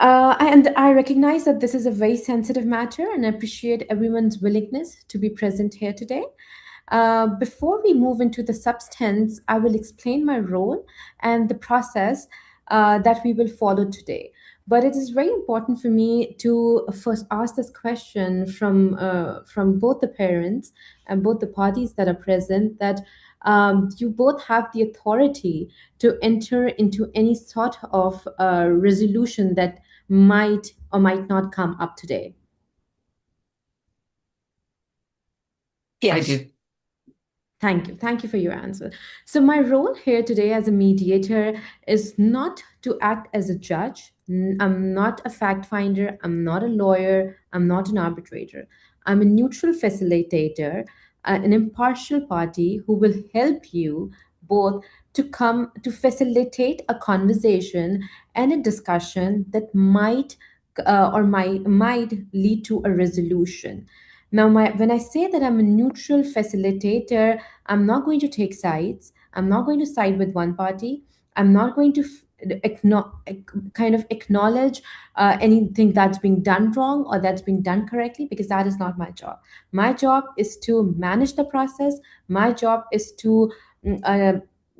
And I recognize that this is a very sensitive matter, and I appreciate everyone's willingness to be present here today. Before we move into the substance, I will explain my role and the process that we will follow today. But it is very important for me to first ask this question from both the parents and both the parties that are present, that you both have the authority to enter into any sort of resolution that might or might not come up today. I do. Thank you. Thank you for your answer. So, my role here today as a mediator is not to act as a judge. I'm not a fact finder. I'm not a lawyer. I'm not an arbitrator. I'm a neutral facilitator, an impartial party who will help you both to come to facilitate a conversation and a discussion that might lead to a resolution. Now, when I say that I'm a neutral facilitator, I'm not going to take sides. I'm not going to side with one party. I'm not going to kind of acknowledge anything that's being done wrong or that's being done correctly, because that is not my job. My job is to manage the process. My job is to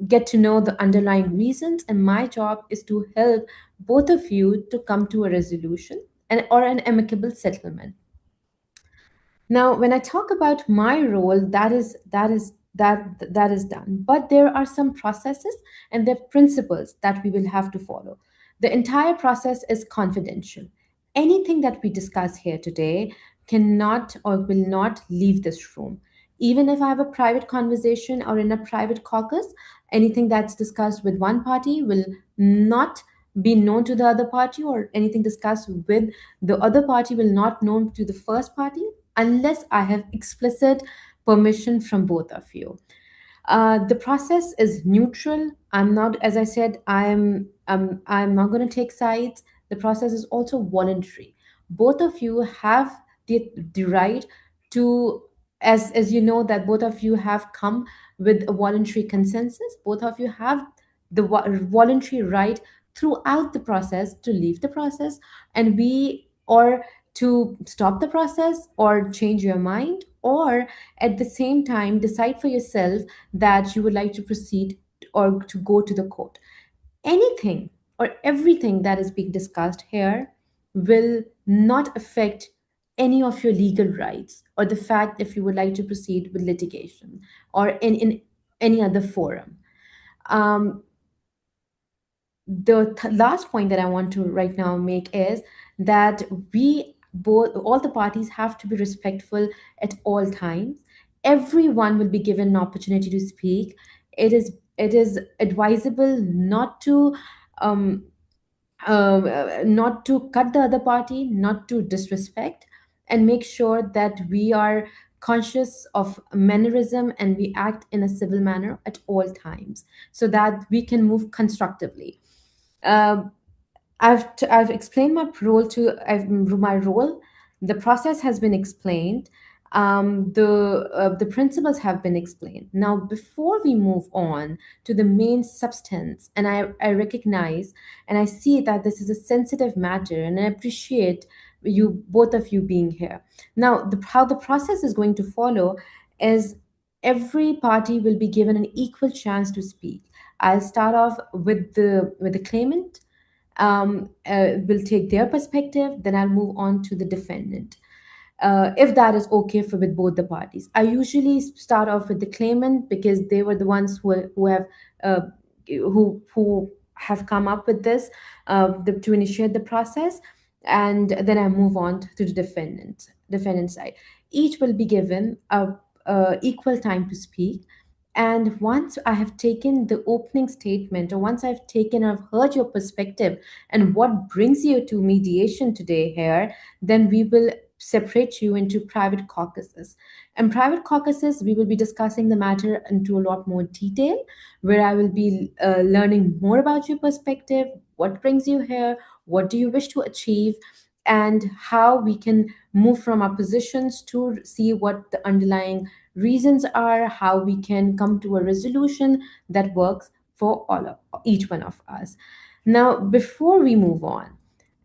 get to know the underlying reasons, and my job is to help both of you to come to a resolution and or an amicable settlement. Now, when I talk about my role, that is done. But there are some processes and there are principles that we will have to follow. The entire process is confidential. Anything that we discuss here today cannot or will not leave this room. Even if I have a private conversation or in a private caucus, anything that's discussed with one party will not be known to the other party, or anything discussed with the other party will not known to the first party unless I have explicit permission from both of you. The process is neutral. I'm not, as I said, I'm not going to take sides. The process is also voluntary. Both of you have the right to, as you know, that both of you have come with a voluntary consensus. Both of you have the voluntary right throughout the process to leave the process, and we or to stop the process or change your mind, or at the same time decide for yourself that you would like to proceed or to go to the court. Anything or everything that is being discussed here will not affect any of your legal rights or the fact if you would like to proceed with litigation or in any other forum. Um, the last point that I want to right now make is that we both all the parties have to be respectful at all times. Everyone will be given an opportunity to speak. It is advisable um, not to cut the other party, not to disrespect, and make sure that we are conscious of mannerism and we act in a civil manner at all times so that we can move constructively. Um, I've explained my role. The process has been explained. The principles have been explained. Now, before we move on to the main substance, and I recognize and I see that this is a sensitive matter, and I appreciate you both of you being here. Now, how the process is going to follow is every party will be given an equal chance to speak. I'll start off with the claimant. Will take their perspective, then I'll move on to the defendant. If that is okay for with both the parties, I usually start off with the claimant because they were the ones uh, who have come up with this to initiate the process, and then I move on to the defendant side. Each will be given a equal time to speak, and once I have taken the opening statement, or once I've heard your perspective and what brings you to mediation today here, then we will separate you into private caucuses. And private caucuses, we will be discussing the matter into a lot more detail, where I will be learning more about your perspective, what brings you here, what do you wish to achieve, and how we can move from our positions to see what the underlying reasons are, how we can come to a resolution that works for each one of us. Now, before we move on,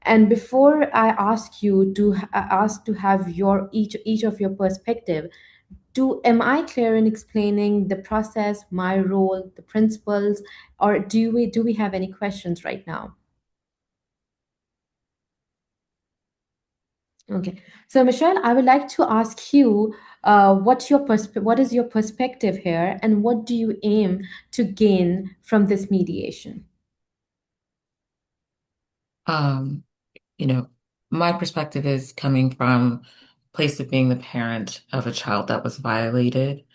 and before I ask you to ask to have your each of your perspective, am I clear in explaining the process, my role, the principles, or do we have any questions right now? Okay, so Michelle, I would like to ask you, what is your perspective here, and what do you aim to gain from this mediation? Um, you know, my perspective is coming from place of being the parent of a child that was violated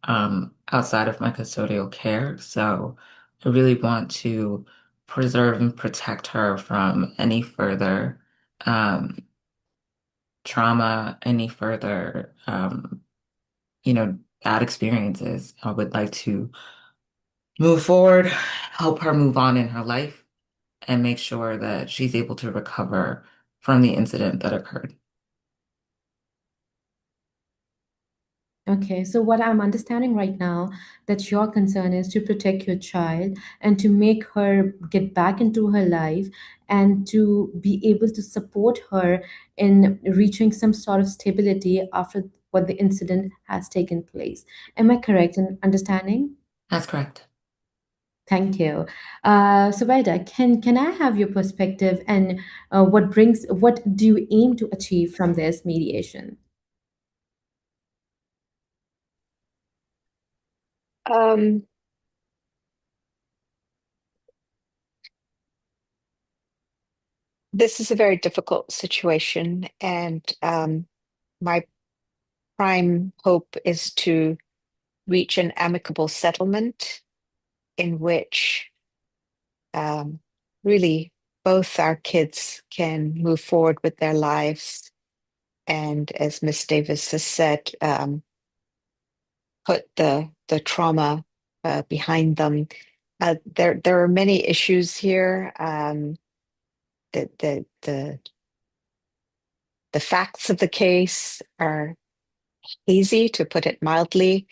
outside of my custodial care. So I really want to preserve and protect her from any further um, trauma, any further bad experiences. I would like to move forward, help her move on in her life, and make sure that she's able to recover from the incident that occurred. Okay, so what I'm understanding right now, that your concern is to protect your child and to make her get back into her life and to be able to support her in reaching some sort of stability after what the incident has taken place. Am I correct in understanding? That's correct. Thank you. Zubaida, can I have your perspective, and what do you aim to achieve from this mediation? Um, this is a very difficult situation, and my prime hope is to reach an amicable settlement in which um, really both our kids can move forward with their lives. And as Miss Davis has said, put the trauma behind them. There are many issues here. The the facts of the case are hazy, to put it mildly.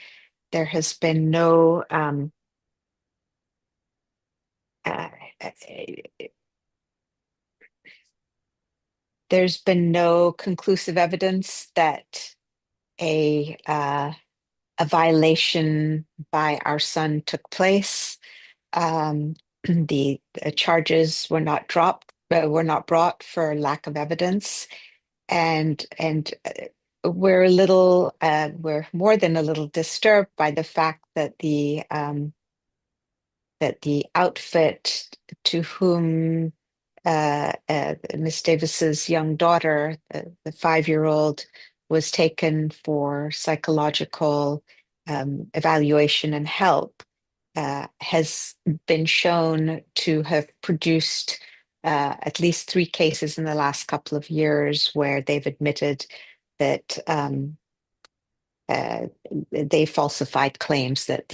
There has been no uh, uh, there's been no conclusive evidence that a violation by our son took place. The charges were not were not brought for lack of evidence, and we're more than a little disturbed by the fact that the outfit to whom Miss Davis's young daughter, the 5-year-old, was taken for psychological evaluation and help, has been shown to have produced at least 3 cases in the last couple of years where they've admitted that uh, they falsified claims, that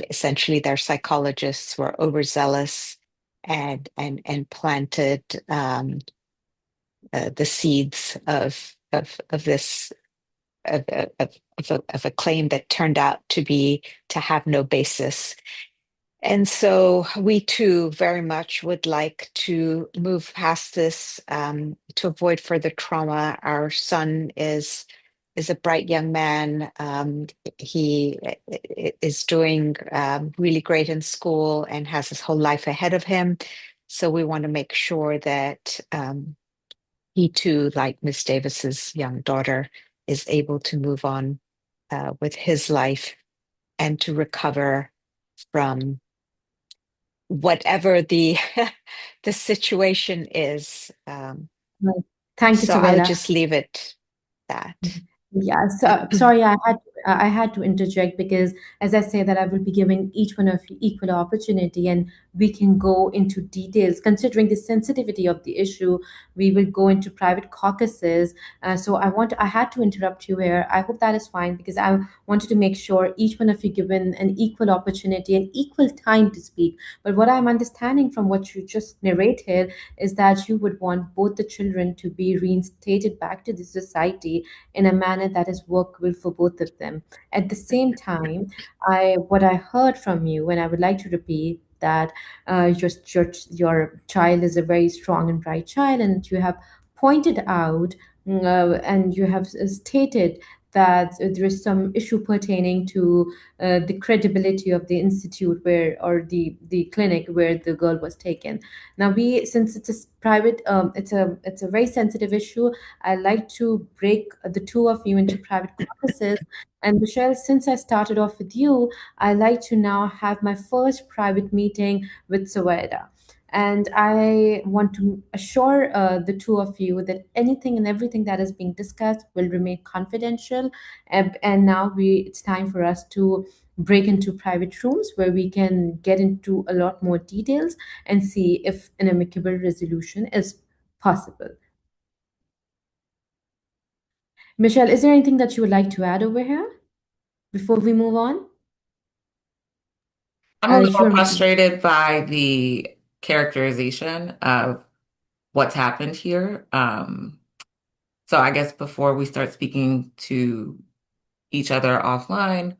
essentially their psychologists were overzealous and planted the seeds of this of a claim that turned out to have no basis. And so we too very much would like to move past this, to avoid further trauma. Our son is a bright young man. He is doing really great in school and has his whole life ahead of him. So we want to make sure that he too, like Miss Davis's young daughter, is able to move on with his life and to recover from whatever the the situation is. Right. Thank you, So I'll Subeda. just leave it that. Yeah, so sorry, I had to interject because, as I say, that I will be giving each one of you equal opportunity, and we can go into details. Considering the sensitivity of the issue, we will go into private caucuses. So I had to interrupt you here. I hope that is fine because I wanted to make sure each one of you given an equal opportunity and equal time to speak. But what I'm understanding from what you just narrated is that you would want both the children to be reinstated back to the society in a manner that is workable for both of them. At the same time, what I heard from you, and I would like to repeat, that your child is a very strong and bright child, and you have pointed out and you have stated that there is some issue pertaining to the credibility of the institute where or the clinic where the girl was taken. Now, we since it's a private, it's a very sensitive issue. I like to break the two of you into private caucuses. And Michelle, since I started off with you, I like to now have my first private meeting with Saweda. And I want to assure the two of you that anything and everything that is being discussed will remain confidential. And now it's time for us to break into private rooms where we can get into a lot more details and see if an amicable resolution is possible. Michelle, is there anything that you would like to add over here before we move on? I'm a little You're frustrated by the characterization of what's happened here. So I guess before we start speaking to each other offline,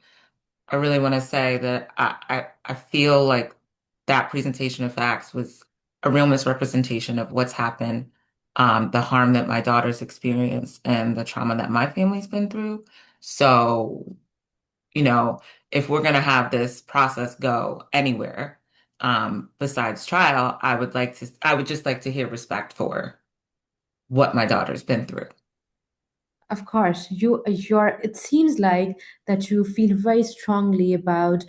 I really want to say that I feel like that presentation of facts was a real misrepresentation of what's happened, the harm that my daughter's experienced, and the trauma that my family's been through. So, you know, if we're going to have this process go anywhere, besides trial, I would just like to hear respect for what my daughter's been through. Of course, it seems like that you feel very strongly about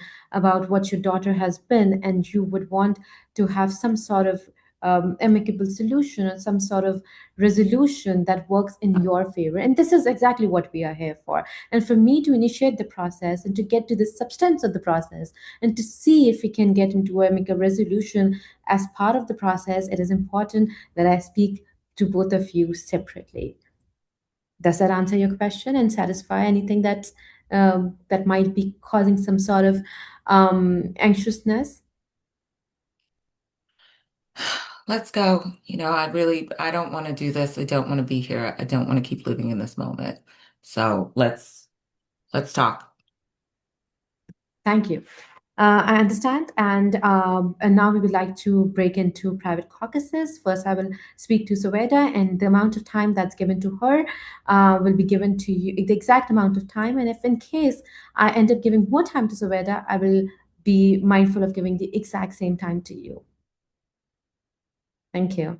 what your daughter has been, and you would want to have some sort of amicable solution or some sort of resolution that works in your favor. And this is exactly what we are here for. And for me to initiate the process and to get to the substance of the process and to see if we can get into amicable resolution as part of the process, it is important that I speak to both of you separately. Does that answer your question and satisfy anything that might be causing some sort of anxiousness? Let's go. I don't want to do this. I don't want to be here. I don't want to keep living in this moment. So let's talk. Thank you. I understand. And now we would like to break into private caucuses. First, I will speak to Soweda, and the amount of time that's given to her will be given to you, the exact amount of time. And if in case I end up giving more time to Soweda, I will be mindful of giving the exact same time to you. Thank you.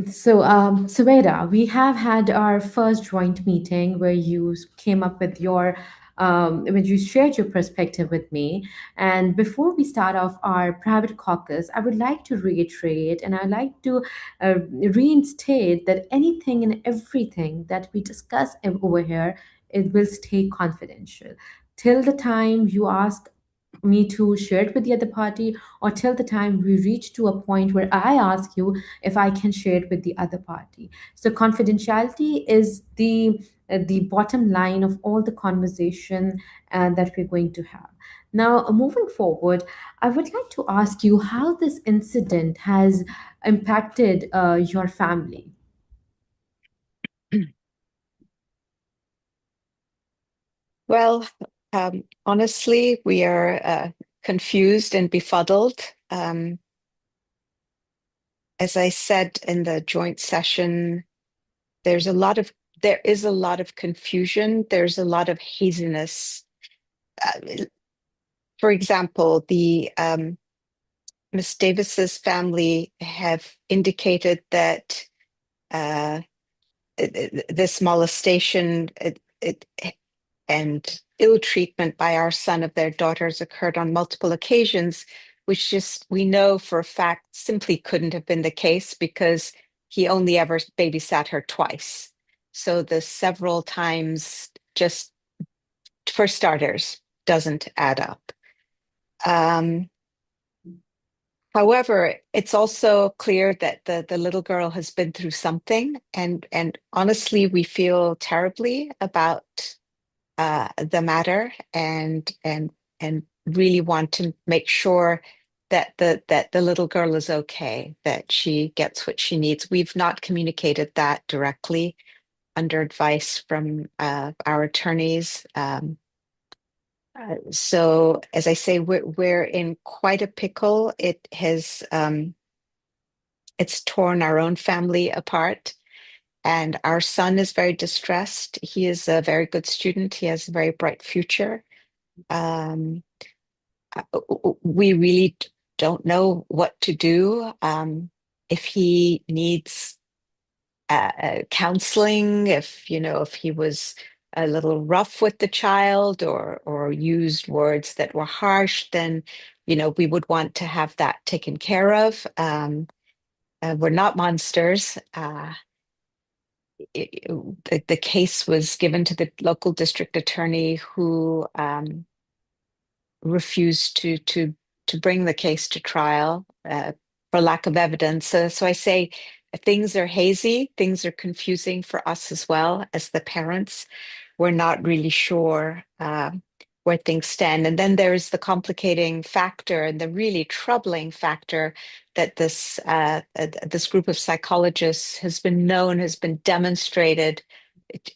So, Suveda, we have had our first joint meeting where you came up with when you shared your perspective with me. And before we start off our private caucus, I would like to reiterate and I'd like to reinstate that anything and everything that we discuss over here, it will stay confidential till the time you ask me to share it with the other party, or till the time we reach to a point where I ask you if I can share it with the other party. So confidentiality is the bottom line of all the conversation that we're going to have. Now, moving forward, I would like to ask you how this incident has impacted your family. Well, honestly, we are confused and befuddled. As I said in the joint session, there is a lot of confusion. There's a lot of haziness. For example, the Miss Davis's family have indicated that this molestation and ill treatment by our son of their daughters occurred on multiple occasions, which just we know for a fact simply couldn't have been the case because he only ever babysat her twice. So the several times, just for starters, doesn't add up. However, it's also clear that the little girl has been through something, and honestly, we feel terribly about the matter, and really want to make sure that the little girl is okay, that she gets what she needs. We've not communicated that directly under advice from our attorneys. So as I say, we're in quite a pickle. It has it's torn our own family apart. And our son is very distressed. He is a very good student. He has a very bright future. Um, we really don't know what to do. If he needs counseling, if if he was a little rough with the child or used words that were harsh, then we would want to have that taken care of. We're not monsters. The case was given to the local district attorney who refused to bring the case to trial for lack of evidence. So I say things are hazy, things are confusing for us as well as the parents. We're not really sure where things stand. And then there's the complicating factor and the really troubling factor that this group of psychologists has been demonstrated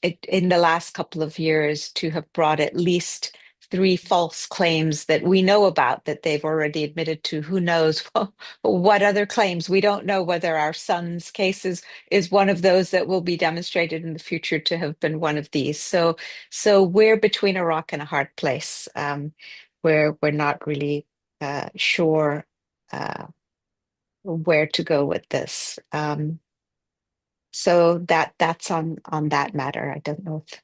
in the last couple of years to have brought at least three false claims that we know about that they've already admitted to. Who knows what other claims? We don't know whether our son's case is one of those that will be demonstrated in the future to have been one of these. So we're between a rock and a hard place, where we're not really sure where to go with this. So that's on that matter. I don't know if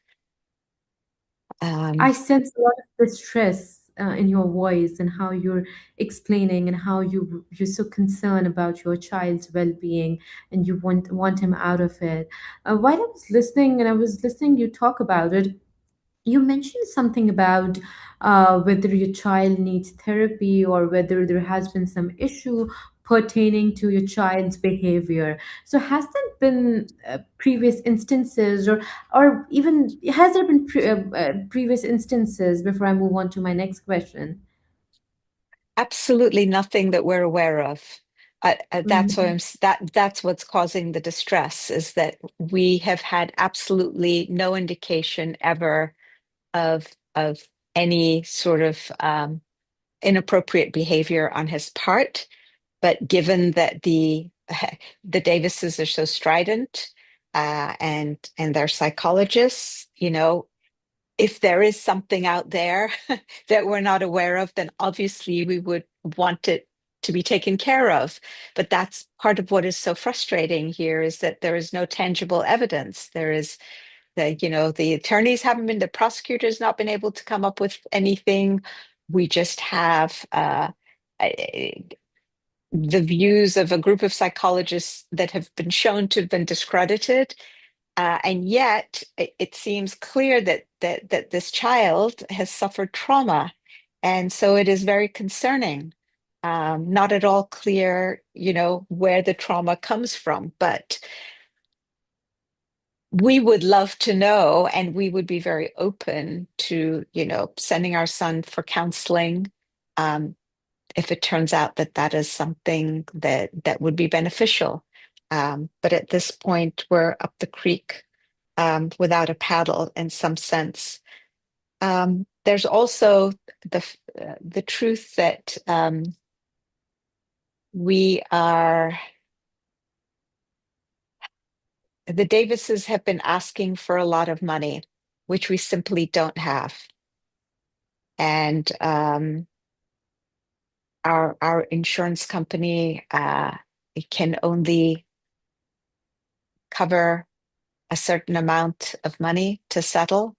I um, sense a lot of distress in your voice and how you're explaining and how you're so concerned about your child's well-being and you want him out of it. While I was listening and I was listening you talk about it, you mentioned something about whether your child needs therapy or whether there has been some issue pertaining to your child's behavior. So, has there been previous instances, or even has there been previous instances before I move on to my next question? absolutely nothing that we're aware of. That's what Mhm. that's what's causing the distress is that we have had absolutely no indication ever of of any sort of inappropriate behavior on his part. But given that the Davises are so strident and they're psychologists, if there is something out there that we're not aware of, then obviously we would want it to be taken care of. But that's part of what is so frustrating here is that there is no tangible evidence. There is the attorneys haven't been, the prosecutors not been able to come up with anything. We just have the views of a group of psychologists that have been shown to have been discredited. And yet, it seems clear that this child has suffered trauma, and so it is very concerning. Not at all clear, where the trauma comes from, but we would love to know, and we would be very open to, sending our son for counseling, um, if it turns out that that is something that would be beneficial. But at this point, we're up the creek without a paddle in some sense. There's also the truth that we are the Davises have been asking for a lot of money, which we simply don't have, and our insurance company it can only cover a certain amount of money to settle,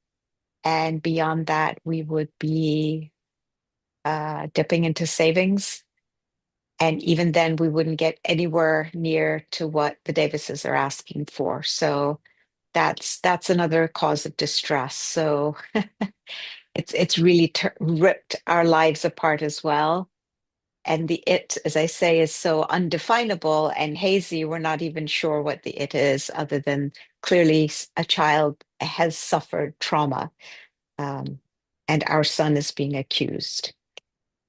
and beyond that, we would be dipping into savings. And even then, we wouldn't get anywhere near to what the Davises are asking for. So that's another cause of distress. So it's really ripped our lives apart as well. And the it, as I say, is so undefinable and hazy. We're not even sure what the it is, other than clearly a child has suffered trauma, um, and our son is being accused.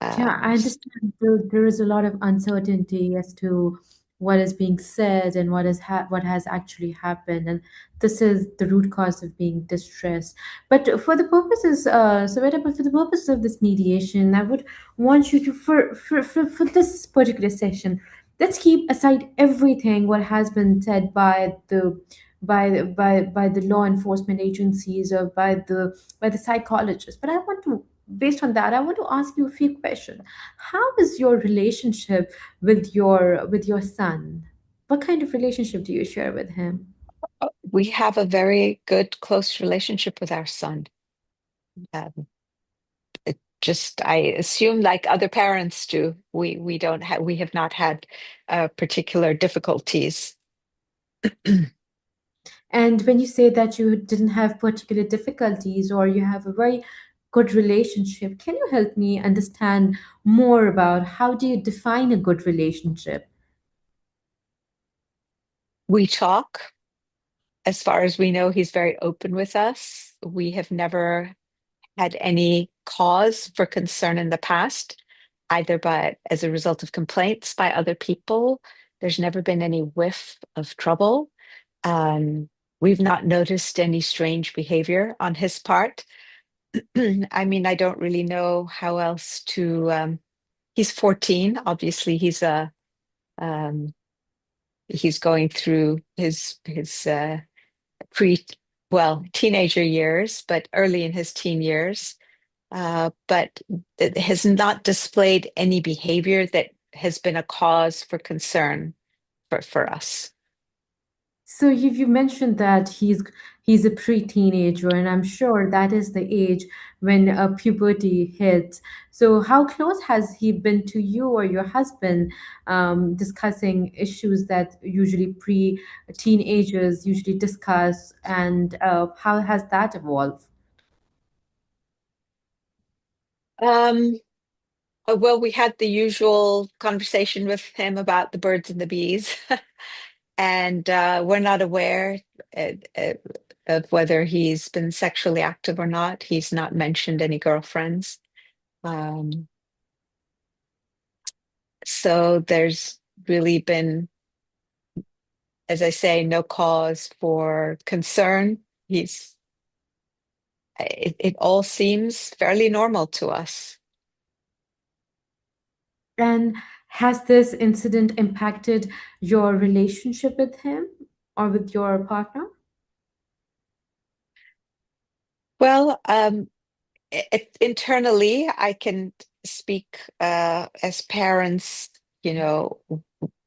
Yeah, I understand there is a lot of uncertainty as to what is being said and what has actually happened, and this is the root cause of being distressed. But for the purposes, Savita, but for the purposes of this mediation, I would want you to for this particular session, let's keep aside everything what has been said by the by the law enforcement agencies or by the psychologists. But I want to, based on that, I want to ask you a few questions. How is your relationship with your son? What kind of relationship do you share with him? We have a very good, close relationship with our son. Um, just, I assume, like other parents do, we have not had particular difficulties. And when you say that you didn't have particular difficulties or you have a very good relationship, can you help me understand more about how do you define a good relationship? We talk. As far as we know, he's very open with us. We have never had any cause for concern in the past, either by as a result of complaints by other people. There's never been any whiff of trouble. Um, we've not noticed any strange behavior on his part. I mean, I don't really know how else to. He's 14. Obviously, um, he's going through his pre well teenager years, but early in his teen years. But it has not displayed any behavior that has been a cause for concern for us. So you mentioned that he's a pre-teenager, and I'm sure that is the age when puberty hits. So how close has he been to you or your husband, discussing issues that usually pre-teenagers usually discuss, and how has that evolved? Um, well, we had the usual conversation with him about the birds and the bees, and we're not aware uh, uh, of whether he's been sexually active or not. He's not mentioned any girlfriends. Um, so there's really been, as I say, no cause for concern. He's it all seems fairly normal to us. And has this incident impacted your relationship with him or with your partner? Well, internally, I can speak as parents, you know,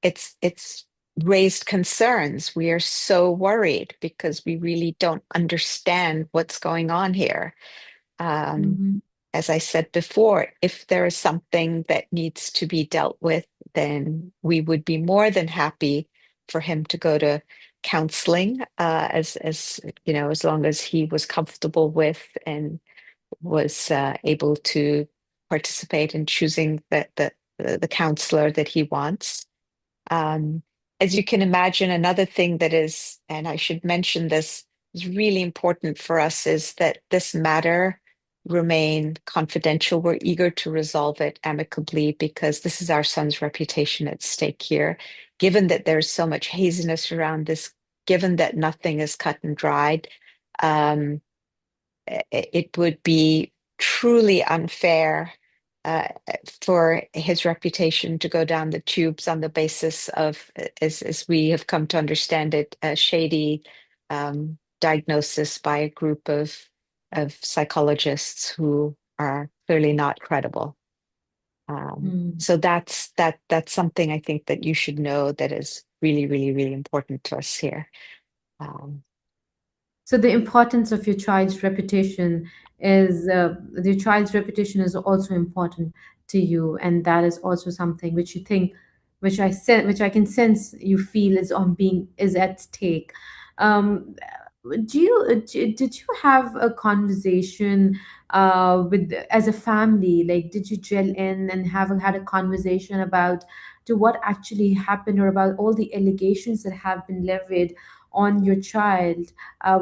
it's raised concerns. We are so worried because we really don't understand what's going on here. Um, Mhm. as I said before, if there is something that needs to be dealt with, then we would be more than happy for him to go to counseling, as you know, as long as he was comfortable with and was able to participate in choosing the counselor that he wants. Um, as you can imagine, another thing that is, and I should mention this, is really important for us is that this matter remain confidential. We're eager to resolve it amicably because this is our son's reputation at stake here. Given that there's so much haziness around this, given that nothing is cut and dried, um, it would be truly unfair uh, for his reputation to go down the tubes on the basis of, as we have come to understand it, a shady diagnosis by a group of psychologists who are clearly not credible. Mm. So that's something I think that you should know that is really, really, really important to us here. Um, So the importance of your child's reputation is the child's reputation is also important to you, and that is also something which you think, which I can sense you feel is on being is at stake. Um, did you have a conversation with as a family? Like, did you gel in and have had a conversation about to what actually happened or about all the allegations that have been levied on your child?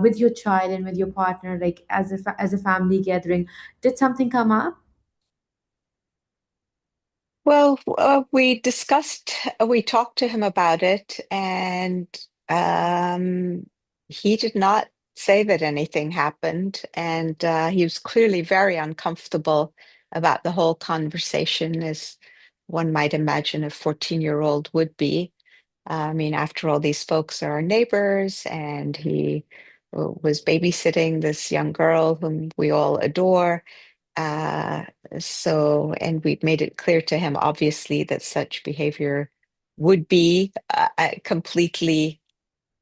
With your child and with your partner, like as a family gathering, did something come up? Well, we talked to him about it, and he did not say that anything happened, and he was clearly very uncomfortable about the whole conversation, as one might imagine a 14-year-old would be. I mean, after all, these folks are our neighbors, and he was babysitting this young girl whom we all adore. Uh, and we've made it clear to him, obviously, that such behavior would be completely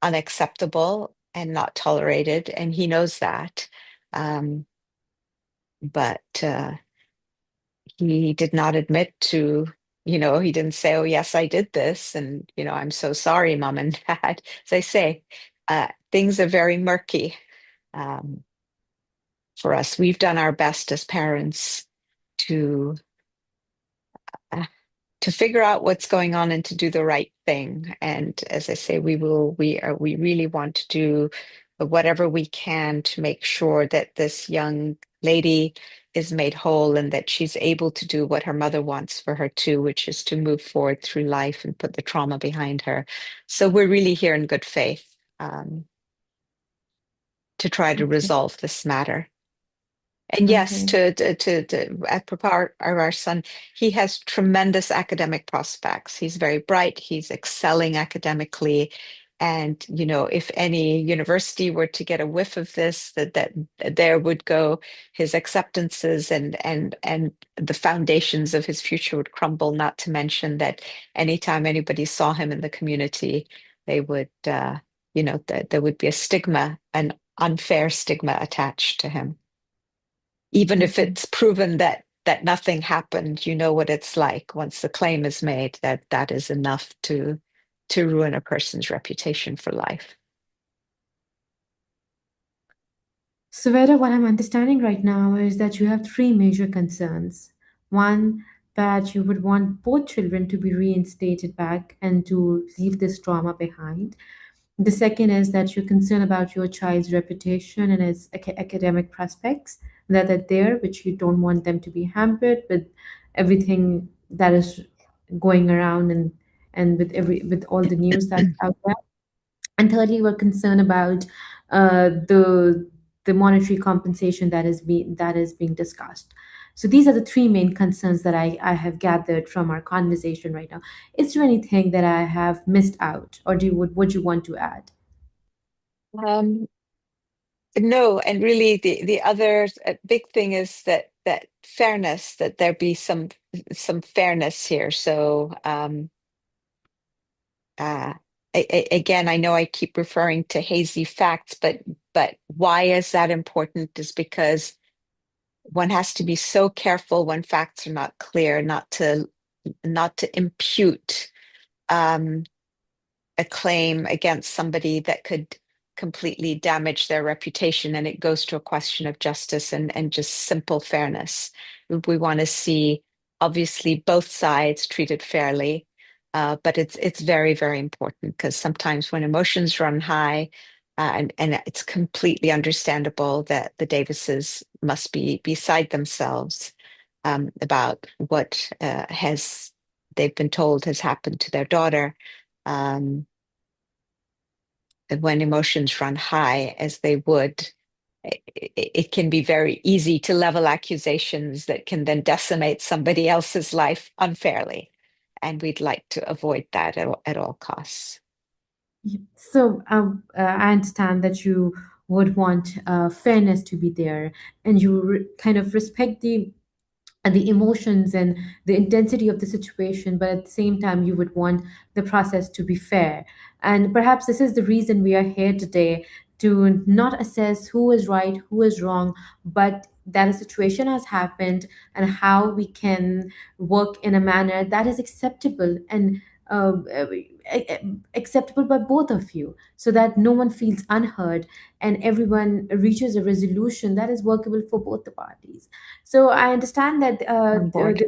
unacceptable and not tolerated, and he knows that. Um, but he did not admit to, he didn't say, "Oh, yes, I did this," and, "I'm so sorry, mom and dad." As I say, things are very murky um, for us. We've done our best as parents to uh, to figure out what's going on and to do the right thing. And as I say, we really want to do whatever we can to make sure that this young lady is made whole and that she's able to do what her mother wants for her too, which is to move forward through life and put the trauma behind her. So we're really here in good faith to try to Okay. resolve this matter. And yes, Okay. at our son, he has tremendous academic prospects. He's very bright. He's excelling academically. And, if any university were to get a whiff of this, that there would go his acceptances, and the foundations of his future would crumble, not to mention that anytime anybody saw him in the community, they would, there would be a stigma, an unfair stigma attached to him. Even if Okay. it's proven that nothing happened, you know what it's like once the claim is made, that is enough to ruin a person's reputation for life. So, Vera, what I'm understanding right now is that you have three major concerns. One, that you would want both children to be reinstated back and to leave this trauma behind. The second is that you're concerned about your child's reputation and his academic prospects that are there, which you don't want them to be hampered with everything that is going around, and with all the news that's out there. And thirdly, we're concerned about the monetary compensation that is being discussed. So these are the three main concerns that I have gathered from our conversation right now. Is there anything that I have missed out, or would you want to add? Um, no, and really the other big thing is that fairness, that there be some fairness here. So uh, again, I know I keep referring to hazy facts, but why is that important? Is because one has to be so careful when facts are not clear, not to impute um, a claim against somebody that could completely damage their reputation. And it goes to a question of justice and just simple fairness. We want to see, obviously, both sides treated fairly. But it's very, very important because sometimes when emotions run high, and it's completely understandable that the Davises must be beside themselves about what has they've been told has happened to their daughter. Um, when emotions run high, as they would, it can be very easy to level accusations that can then decimate somebody else's life unfairly. And we'd like to avoid that at all costs. So I understand that you would want fairness to be there, and you kind of respect the emotions and the intensity of the situation, but at the same time, you would want the process to be fair. And perhaps this is the reason we are here today, to not assess who is right, who is wrong, but that a situation has happened and how we can work in a manner that is acceptable and acceptable by both of you, so that no one feels unheard and everyone reaches a resolution that is workable for both the parties. So I understand that On board.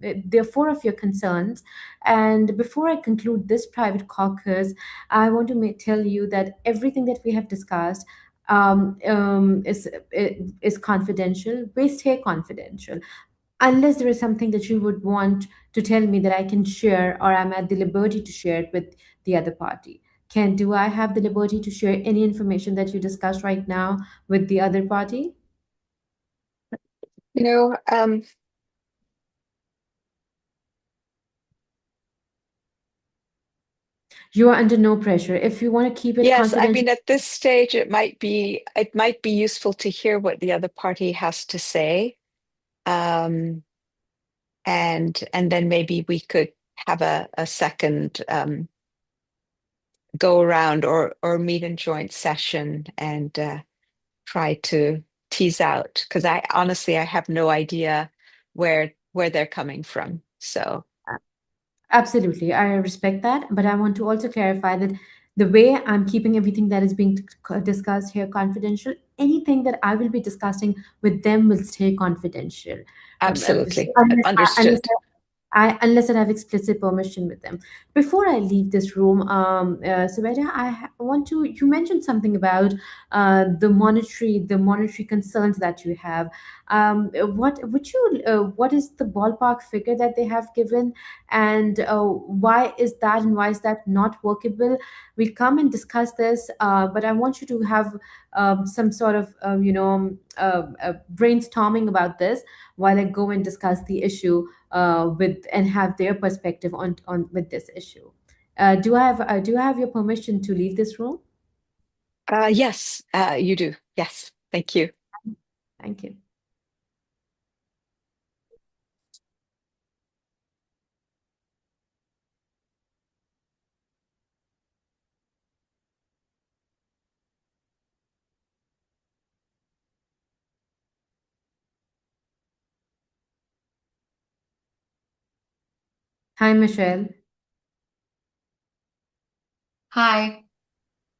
there are four of your concerns. And before I conclude this private caucus, I want to tell you that everything that we have discussed is confidential. We stay confidential. unless there is something that you would want to tell me that I can share, or I'm at the liberty to share it with the other party. Do I have the liberty to share any information that you discussed right now with the other party? You know, You are under no pressure. If you want to keep it yes, I confidential, mean, at this stage, it might be useful to hear what the other party has to say. Um, and then maybe we could have a second go around or meet in joint session and try to tease out because I honestly I have no idea where they're coming from. So absolutely, I respect that, but I want to also clarify that the way I'm keeping everything that is being discussed here confidential, anything that I will be discussing with them will stay confidential. absolutely Unless understood. unless I have explicit permission with them. Before I leave this room, Subeda, want to. You mentioned something about the monetary concerns that you have. What is the ballpark figure that they have given, and why is that not workable? We'll come and discuss this, but I want you to have some sort of brainstorming about this while I go and discuss the issue with and have their perspective on with this issue. Do I have your permission to leave this room? Yes, you do. Yes, thank you. Thank you. Hi, Michelle. Hi.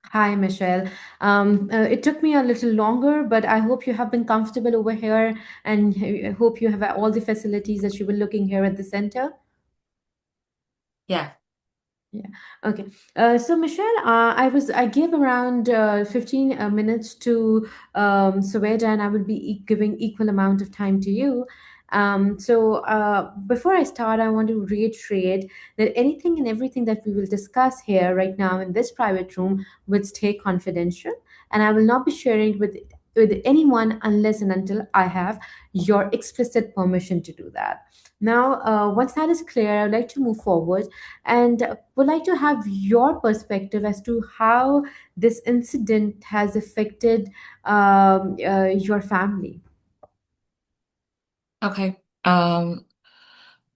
Hi, Michelle. It took me a little longer, but I hope you have been comfortable over here, and I hope you have all the facilities that you were looking here at the center. Yeah. Yeah. Okay. So Michelle, I gave around 15 minutes to Sweda, and I will be giving equal amount of time to you. Before I start, I want to reiterate that anything and everything that we will discuss here right now in this private room would stay confidential, and I will not be sharing with anyone unless and until I have your explicit permission to do that. Now, once that is clear, I would like to move forward and would like to have your perspective as to how this incident has affected your family. Okay.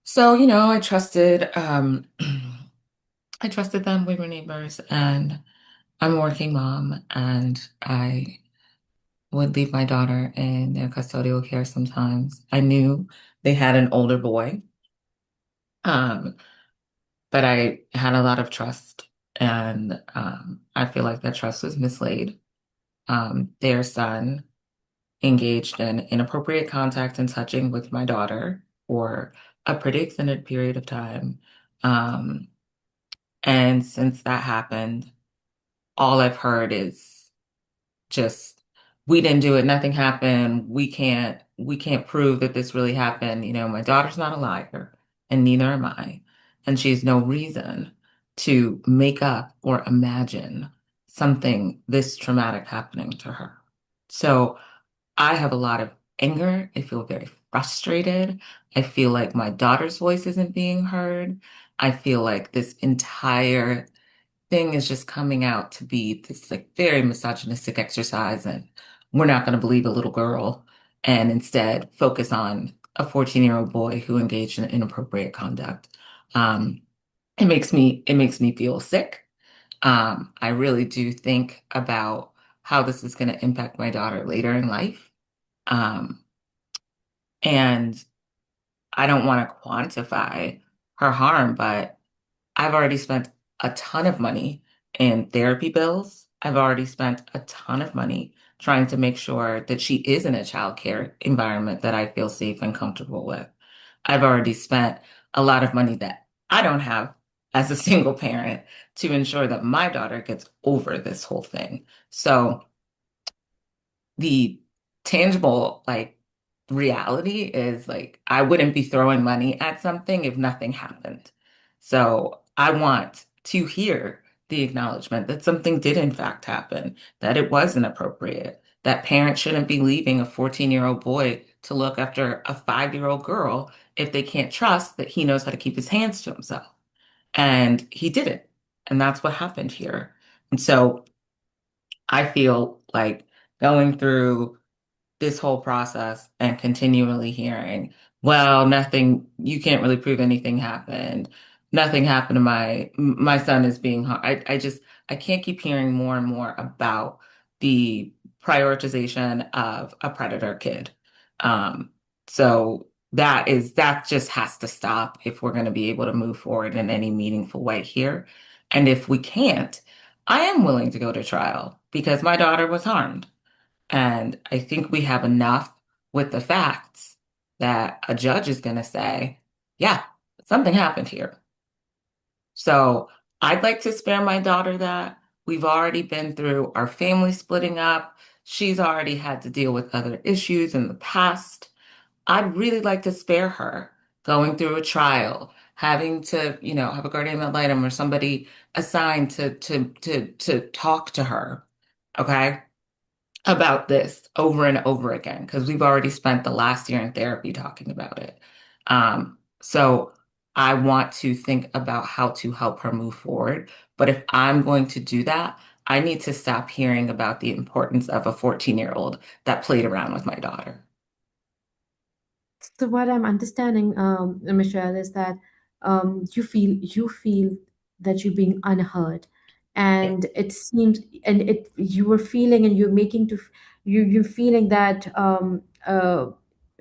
So, I trusted I trusted them. We were neighbors, and I'm a working mom, and I would leave my daughter in their custodial care sometimes. I knew they had an older boy, um, but I had a lot of trust, and I feel like that trust was mislaid. Their son engaged in inappropriate contact and touching with my daughter for a pretty extended period of time. Um, and since that happened, all I've heard is just we didn't do it, nothing happened. We can't prove that this really happened. My daughter's not a liar, and neither am I. And she has no reason to make up or imagine something this traumatic happening to her. So I have a lot of anger. I feel very frustrated. I feel like my daughter's voice isn't being heard. I feel like this entire thing is just coming out to be this like very misogynistic exercise, and we're not going to believe a little girl and instead focus on a 14-year-old boy who engaged in inappropriate conduct. Um, it makes me feel sick. I really do think about how this is going to impact my daughter later in life. Um, and I don't want to quantify her harm, but I've already spent a ton of money in therapy bills. I've already spent a ton of money trying to make sure that she is in a childcare environment that I feel safe and comfortable with. I've already spent a lot of money that I don't have as a single parent to ensure that my daughter gets over this whole thing. So the tangible, like, reality is like I wouldn't be throwing money at something if nothing happened. So I want to hear the acknowledgement that something did in fact happen, that it was inappropriate, that parents shouldn't be leaving a 14-year-old boy to look after a 5-year-old girl if they can't trust that he knows how to keep his hands to himself. And he didn't. And that's what happened here. And so I feel like going through this whole process and continually hearing, well, nothing, you can't really prove anything happened. Nothing happened to my son is being harmed. I can't keep hearing more and more about the prioritization of a predator kid. Um, so that just has to stop if we're going to be able to move forward in any meaningful way here. And if we can't, I am willing to go to trial because my daughter was harmed. And I think we have enough with the facts that a judge is going to say, yeah, something happened here. So I'd like to spare my daughter that. We've already been through our family splitting up. She's already had to deal with other issues in the past. I'd really like to spare her going through a trial, having to, have a guardian ad litem or somebody assigned to talk to her. Okay, about this over and over again because we've already spent the last year in therapy talking about it. So I want to think about how to help her move forward. But if I'm going to do that, I need to stop hearing about the importance of a 14-year-old that played around with my daughter. So what I'm understanding, Michelle, is that you feel that you're being unheard, and it seems, and it you were feeling, and you're making to you're feeling that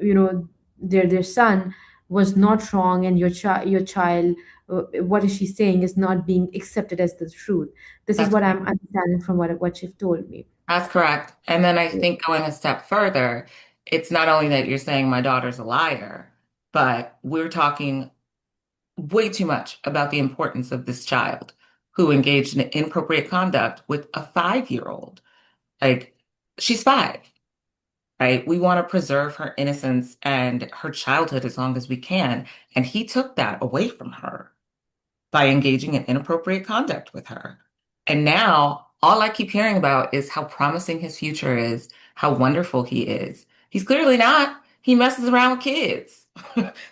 you know their son was not wrong, and your child, what is she saying, is not being accepted as the truth. This is That's what correct. I'm understanding from what you've told me. That's correct. And then I think going a step further, it's not only that you're saying my daughter's a liar, but we're talking way too much about the importance of this child who engaged in inappropriate conduct with a 5-year-old. Like, she's 5, right? We want to preserve her innocence and her childhood as long as we can. And he took that away from her by engaging in inappropriate conduct with her. And now all I keep hearing about is how promising his future is, how wonderful he is. He's clearly not. He messes around with kids.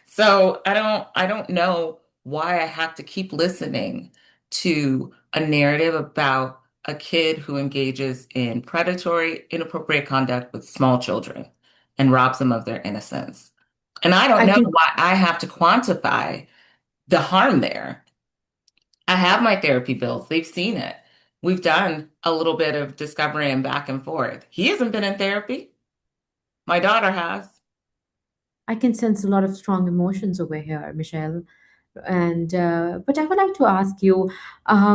So I don't know why I have to keep listening to a narrative about a kid who engages in predatory, inappropriate conduct with small children and robs them of their innocence. And I don't I know can why I have to quantify the harm there. I have my therapy bills. They've seen it. We've done a little bit of discovery and back and forth. He hasn't been in therapy. My daughter has. I can sense a lot of strong emotions over here, Michelle. And but I would like to ask you,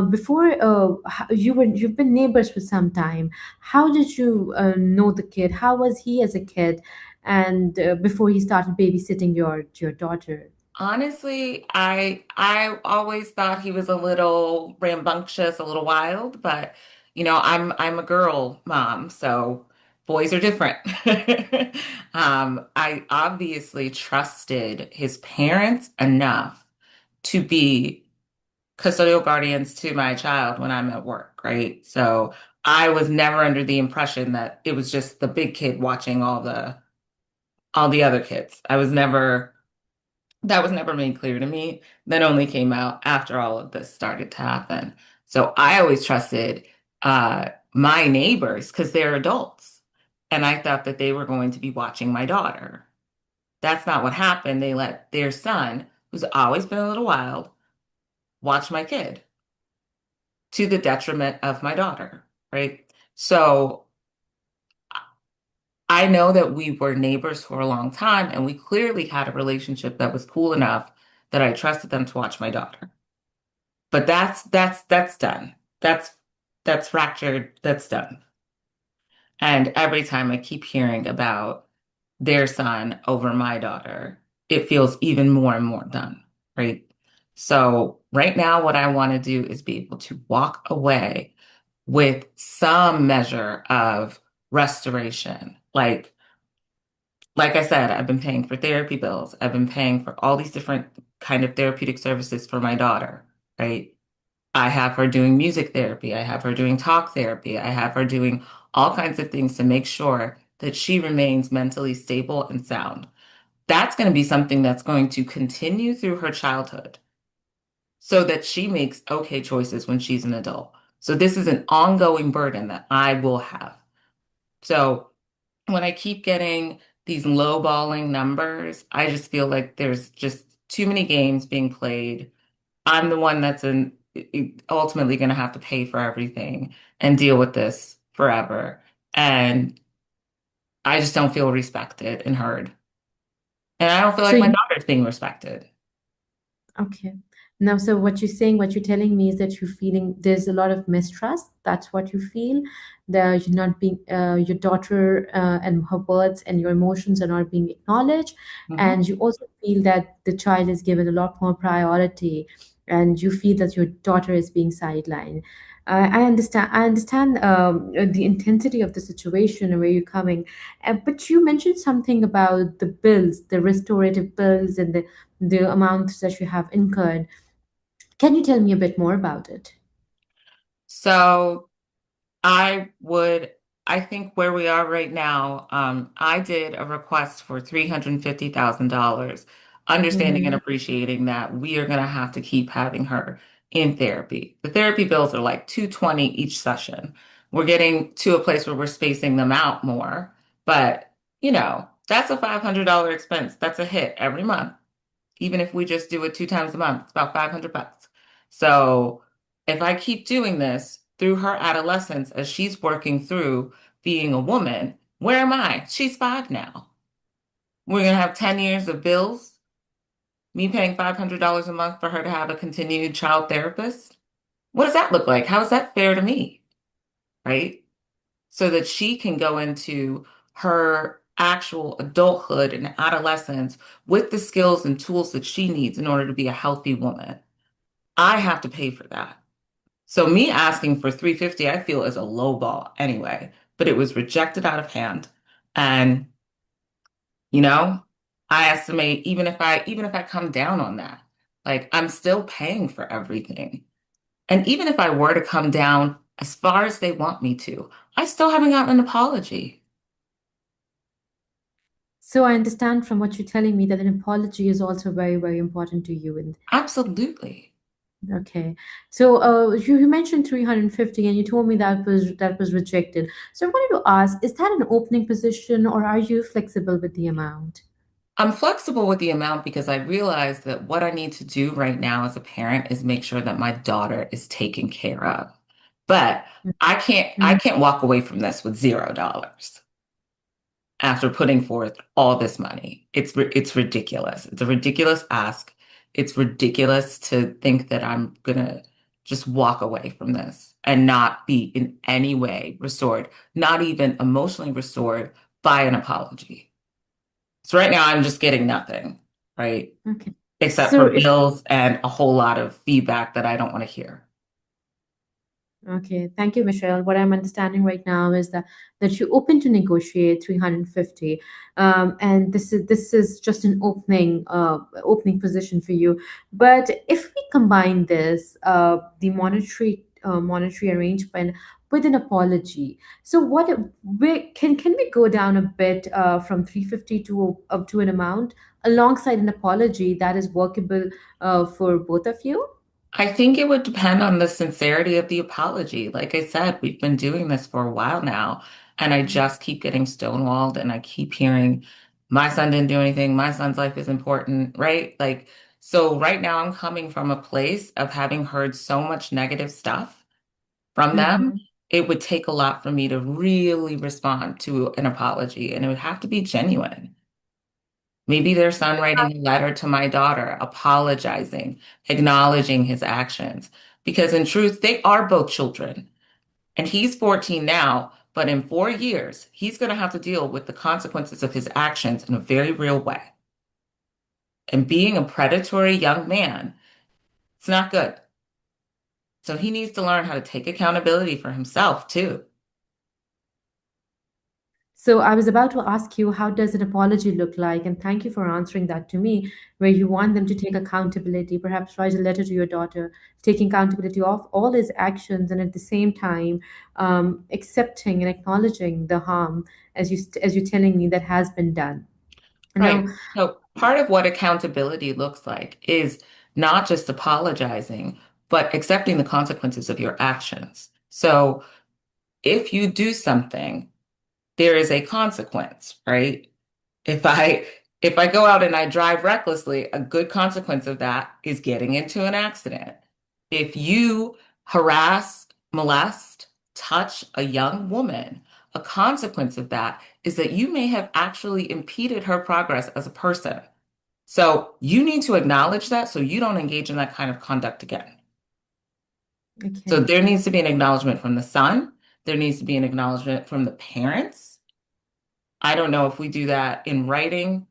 before you've been neighbors for some time. How did you know the kid? How was he as a kid, and before he started babysitting your daughter? Honestly, I always thought he was a little rambunctious, a little wild, but I'm a girl mom, so boys are different. I obviously trusted his parents enough to be custodial guardians to my child when I'm at work, right? So I was never under the impression that it was just the big kid watching all the other kids. That was never made clear to me. That only came out after all of this started to happen. So I always trusted my neighbors because they're adults. And I thought that they were going to be watching my daughter. That's not what happened. They let their son, who's always been a little wild, watch my kid to the detriment of my daughter, right? So I know that we were neighbors for a long time and we clearly had a relationship that was cool enough that I trusted them to watch my daughter. But that's done. That's fractured, that's done. And every time I keep hearing about their son over my daughter, it feels even more and more done, right? So right now, what I want to do is be able to walk away with some measure of restoration. Like like I said, I've been paying for therapy bills. I've been paying for all these different kind of therapeutic services for my daughter, right? I have her doing music therapy. I have her doing talk therapy. I have her doing all kinds of things to make sure that she remains mentally stable and sound. That's going to be something that's going to continue through her childhood so that she makes okay choices when she's an adult. So this is an ongoing burden that I will have. So when I keep getting these low-balling numbers, I just feel like there's just too many games being played. I'm the one that's ultimately going to have to pay for everything and deal with this forever. And I just don't feel respected and heard. And I don't feel So like my you daughter's being respected. Okay. Now, so what you're saying, what you're telling me is that you're feeling there's a lot of mistrust. That's what you feel. That you're not being, your daughter and her words and your emotions are not being acknowledged. Mhm. And you also feel that the child is given a lot more priority, and you feel that your daughter is being sidelined. I understand. I understand the intensity of the situation and where you're coming. But you mentioned something about the bills, the restorative bills, and the amounts that you have incurred. Can you tell me a bit more about it? So I would, I think where we are right now, I did a request for $350,000, understanding and Mm-hmm. appreciating that we are going to have to keep having her in therapy. The therapy bills are like 220 each session. We're getting to a place where we're spacing them out more, but that's a $500 expense. That's a hit every month. Even if we just do it 2 times a month, it's about 500 bucks. So if I keep doing this through her adolescence as she's working through being a woman, where am I? She's 5 now. We're going to have 10 years of bills, me paying $500 a month for her to have a continued child therapist. What does that look like? How is that fair to me? Right? So that she can go into her actual adulthood and adolescence with the skills and tools that she needs in order to be a healthy woman. I have to pay for that. So me asking for 350, I feel is a low ball anyway, but it was rejected out of hand. And, you know, I estimate even if I come down on that, like I'm still paying for everything. And even if I were to come down as far as they want me to, I still haven't gotten an apology. So I understand from what you're telling me that an apology is also very, very important to you. And Absolutely. okay, so you mentioned 350, and you told me that was rejected. So I wanted to ask, is that an opening position, or are you flexible with the amount? I'm flexible with the amount because I realize that what I need to do right now as a parent is make sure that my daughter is taken care of. But I Mhm. can't walk away from this with $0 after putting forth all this money. It's ridiculous. It's a ridiculous ask. It's ridiculous to think that I'm gonna just walk away from this and not be in any way restored, not even emotionally restored by an apology. So right now I'm just getting nothing, right? Okay. Except So for if bills and a whole lot of feedback that I don't want to hear. Okay, thank you, Michelle. What I'm understanding right now is that you're open to negotiate 350, and this is just an opening position for you. But if we combine this, the monetary arrangement with an apology, so where can we go down a bit from 350 to up to an amount alongside an apology that is workable for both of you? I think it would depend on the sincerity of the apology. Like I said, we've been doing this for a while now, and I just keep getting stonewalled and I keep hearing, my son didn't do anything, my son's life is important, right? Like, so right now I'm coming from a place of having heard so much negative stuff from them. Mm-hmm. It would take a lot for me to really respond to an apology, and it would have to be genuine. Maybe their son writing a letter to my daughter, apologizing, acknowledging his actions. Because in truth, they are both children. And he's 14 now, but in 4 years, he's going to have to deal with the consequences of his actions in a very real way. And being a predatory young man, it's not good. So he needs to learn how to take accountability for himself too. So I was about to ask you, how does an apology look like? And thank you for answering that to me, where you want them to take accountability, perhaps write a letter to your daughter, taking accountability of all his actions, and at the same time, accepting and acknowledging the harm, as you're telling me, that has been done. Now, Right. So part of what accountability looks like is not just apologizing, but accepting the consequences of your actions. So if you do something, there is a consequence, right? If I if I go out and I drive recklessly, a good consequence of that is getting into an accident. If you harass, molest, touch a young woman, a consequence of that is that you may have actually impeded her progress as a person. So you need to acknowledge that so you don't engage in that kind of conduct again. So okay. there needs to be an acknowledgement from the son. There needs to be an acknowledgement from the parents. I don't know if we do that in writing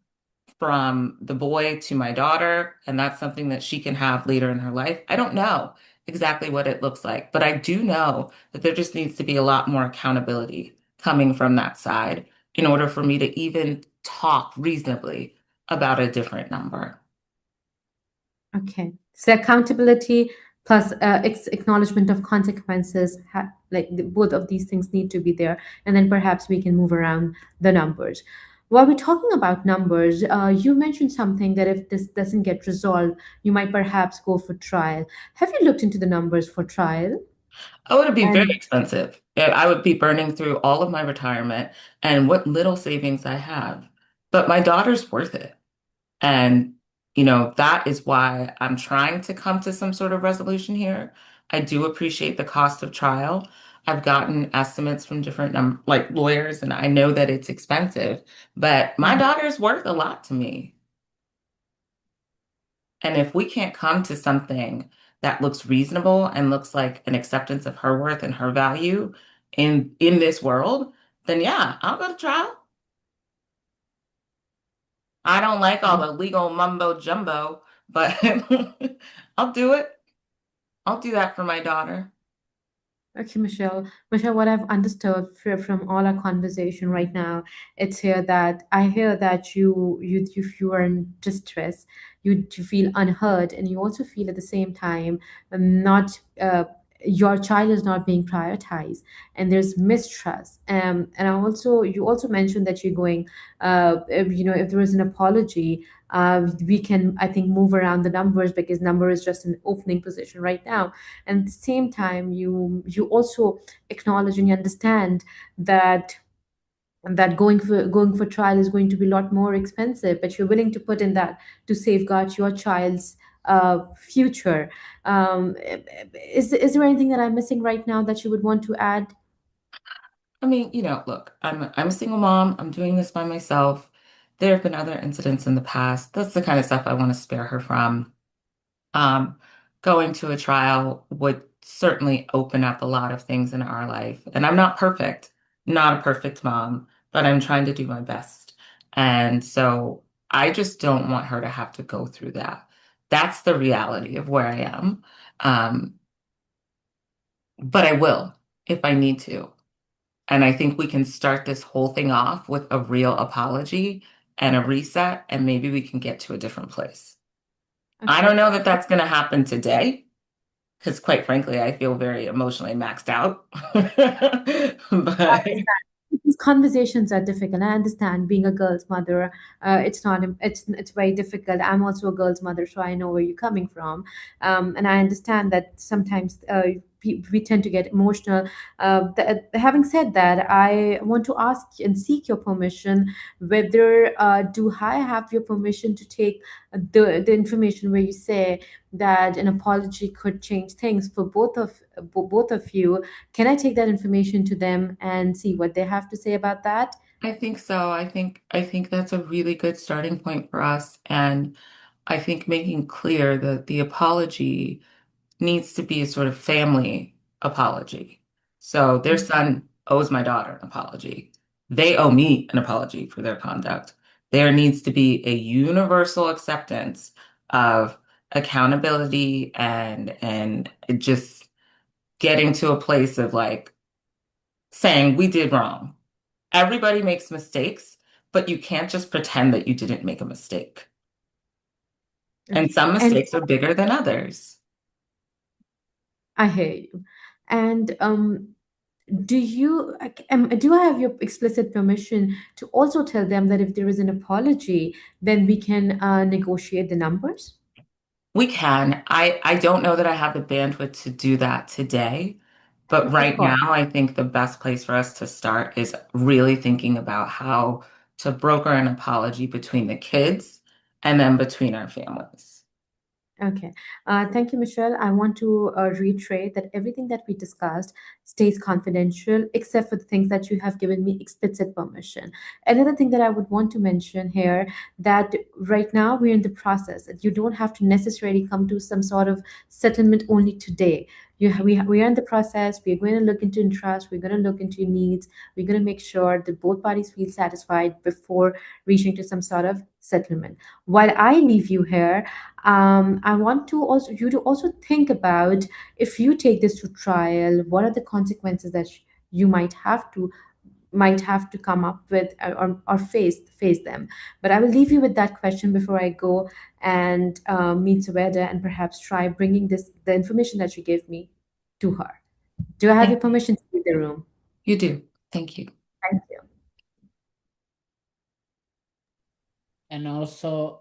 from the boy to my daughter, and that's something that she can have later in her life. I don't know exactly what it looks like, but I do know that there just needs to be a lot more accountability coming from that side in order for me to even talk reasonably about a different number. Okay. So accountability plus acknowledgement of consequences, both of these things need to be there, and then perhaps we can move around the numbers. While we're talking about numbers, you mentioned something that if this doesn't get resolved, you might perhaps go for trial. Have you looked into the numbers for trial? Oh, it'd be very And expensive. I would be burning through all of my retirement and what little savings I have. But my daughter's worth it. And, that is why I'm trying to come to some sort of resolution here. I do appreciate the cost of trial. I've gotten estimates from different like lawyers, and I know that it's expensive, but my daughter's worth a lot to me. And if we can't come to something that looks reasonable and looks like an acceptance of her worth and her value in this world, then yeah, I'll go to trial. I don't like all the legal mumbo jumbo, but I'll do it. I'll do that for my daughter. okay, Michelle. Michelle, what I've understood from all our conversation right now, it's here that I hear that you are in distress, you feel unheard, and you also feel at the same time not your child is not being prioritized, and there's mistrust. And I also you also mentioned that you're going, if there is an apology. We can, I think, move around the numbers because number is just an opening position right now, and at the same time you also acknowledge and you understand that going for trial is going to be a lot more expensive, but you're willing to put in that to safeguard your child's future. Is there anything that I'm missing right now that you would want to add? I mean, look, I'm a single mom. I'm doing this by myself. There have been other incidents in the past. That's the kind of stuff I want to spare her from. Um, Going to a trial would certainly open up a lot of things in our life. And I'm not perfect, not a perfect mom, but I'm trying to do my best. And so I just don't want her to have to go through that. That's the reality of where I am. Um, but I will if I need to. And I think we can start this whole thing off with a real apology and a reset, and maybe we can get to a different place. I Okay. don't know that that's going to happen today because quite frankly, I feel very emotionally maxed out. But These conversations are difficult. I understand being a girl's mother, it's not it's very difficult. I'm also a girl's mother, so I know where you're coming from, and I understand that sometimes we tend to get emotional. Having said that, I want to ask and seek your permission. Whether do I have your permission to take the information where you say that an apology could change things for both of you? Can I take that information to them and see what they have to say about that? I think so. I think that's a really good starting point for us. And I think making clear that the apology needs to be a sort of family apology. So their son owes my daughter an apology. They owe me an apology for their conduct. There needs to be a universal acceptance of accountability and just getting to a place of like saying we did wrong. Everybody makes mistakes, but you can't just pretend that you didn't make a mistake. And Okay. some And mistakes are bigger than others. I hear you. And do I have your explicit permission to also tell them that if there is an apology, then we can negotiate the numbers? We can. I don't know that I have the bandwidth to do that today, but Of right now course. I think the best place for us to start is really thinking about how to broker an apology between the kids and then between our families. Okay. Thank you, Michelle. I want to reiterate that everything that we discussed stays confidential, except for the things that you have given me explicit permission. Another thing that I would want to mention here that right now we're in the process. That you don't have to necessarily come to some sort of settlement only today. We are in the process. We're going to look into interest. We're going to look into your needs. We're going to make sure that both parties feel satisfied before reaching to some sort of settlement. While I leave you here, I want to also you to also think about if you take this to trial, what are the consequences that you might have to come up with or face them. But I will leave you with that question before I go and meet Saveda and perhaps try bringing the information that you gave me to her. Do I have your Thank you. permission to leave the room? You do. Thank you. Thank you. And also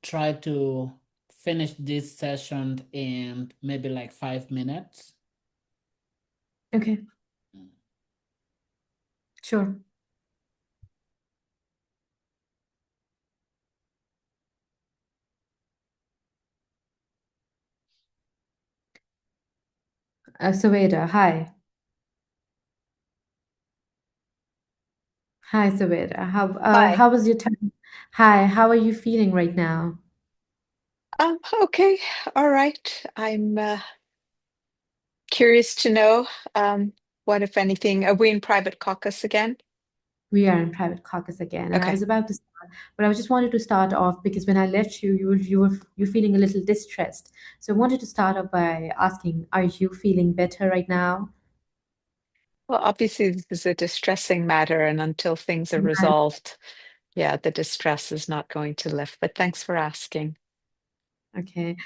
try to finish this session in maybe like 5 minutes. Okay, sure. Saveda, hi. Hi, Saveda. Hi. How was your time? Hi, how are you feeling right now? Okay, all right. I'm curious to know what, if anything, are we in private caucus again? We are in private caucus again, and I Okay. was about to start, but I just wanted to start off because when I left you, you were feeling a little distressed. So I wanted to start off by asking, are you feeling better right now? Well, obviously, this is a distressing matter, and until things are Right. resolved, yeah, the distress is not going to lift. But thanks for asking. Okay.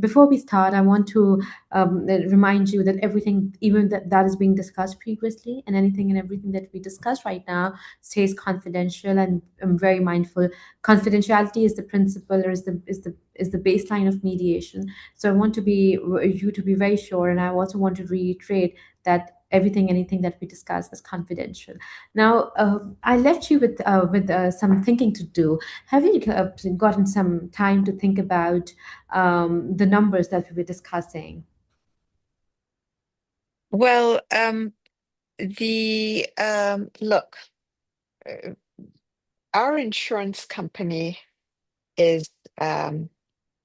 Before we start, I want to remind you that everything, even that is being discussed previously, and anything and everything that we discuss right now stays confidential. And I'm very mindful. Confidentiality is the principle, or is the baseline of mediation. So I want you to be very sure, and I also want to reiterate that anything that we discuss is confidential. Now, I left you with some thinking to do. Have you gotten some time to think about the numbers that we were discussing? Well, the look, uh, our insurance company is um,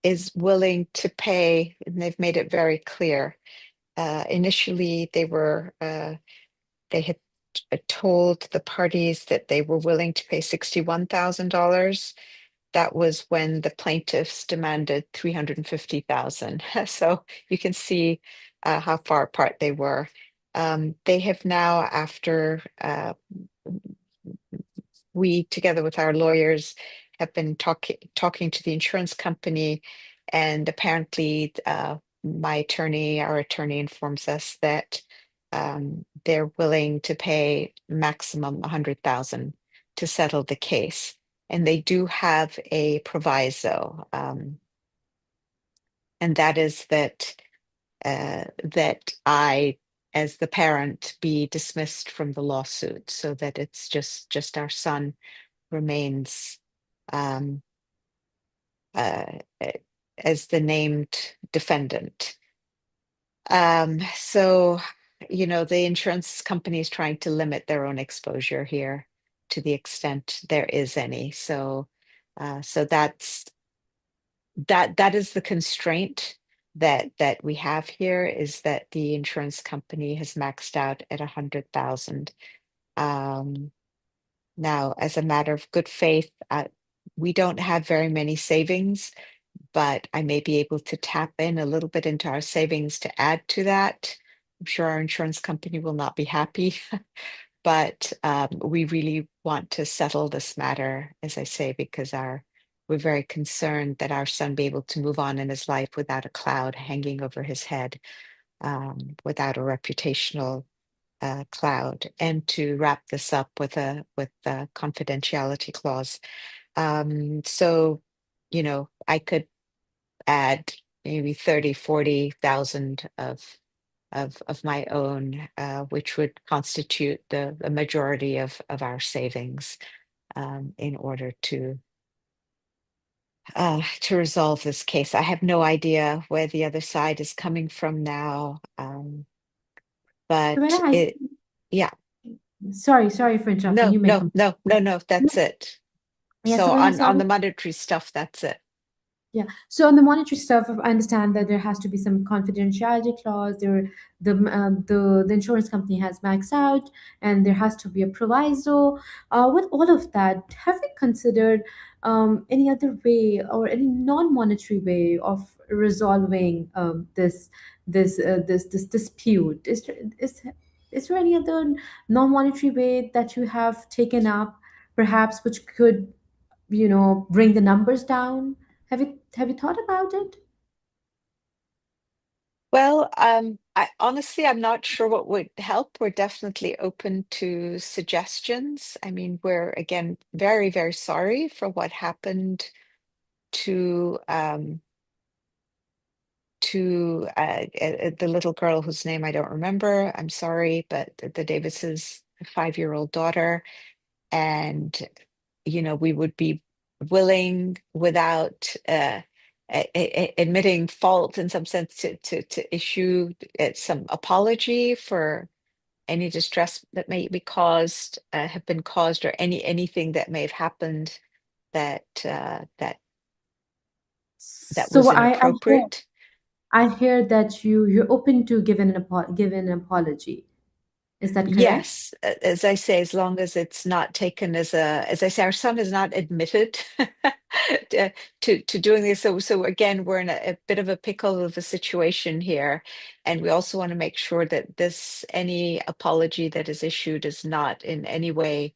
is willing to pay, and they've made it very clear. Initially, they had told the parties that they were willing to pay $61,000. That was when the plaintiffs demanded 350,000. So you can see how far apart they were. They have now, after we, together with our lawyers, have been talking to the insurance company, and apparently, our attorney informs us that they're willing to pay maximum 100,000 to settle the case, and they do have a proviso, and that is that I, as the parent, be dismissed from the lawsuit, so that it's just our son remains um, uh, uh, as the named defendant. So, the insurance company is trying to limit their own exposure here to the extent there is any. So that is the constraint that we have here, is that the insurance company has maxed out at 100,000. Um, Now, as a matter of good faith, we don't have very many savings, but I may be able to tap in a little bit into our savings to add to that. I'm sure our insurance company will not be happy, but we really want to settle this matter, as I say, because we're very concerned that our son be able to move on in his life without a cloud hanging over his head, without a reputational cloud, and to wrap this up with a confidentiality clause. So, I could add maybe 30, 40,000 of my own, which would constitute the majority of our savings, in order to resolve this case. I have no idea where the other side is coming from now, So when but yeah, sorry for interrupting. no, You may no, come. no, no, no, that's it. Yeah, So so when I saw on the monetary stuff, that's it. Yeah. So on the monetary stuff, I understand that there has to be some confidentiality clause. The insurance company has maxed out, and there has to be a proviso. With all of that, have you considered any other way or any non-monetary way of resolving this dispute? Is there any other non-monetary way that you have taken up, perhaps, which could bring the numbers down? Have you thought about it? Well, I'm not sure what would help. We're definitely open to suggestions. I mean, we're again very, very sorry for what happened to the little girl whose name I don't remember. I'm sorry, but the Davis's 5-year-old daughter. And we would be willing, without admitting fault in some sense, to issue some apology for any distress that may be caused, have been caused, or anything that may have happened that that So was I hear inappropriate. I hear that you're open to giving an apology. Is that correct? Yes, as I say, as long as it's not taken as I say, our son is not admitted to, to doing this. So again, we're in a bit of a pickle of a situation here, and we also want to make sure that any apology that is issued is not in any way,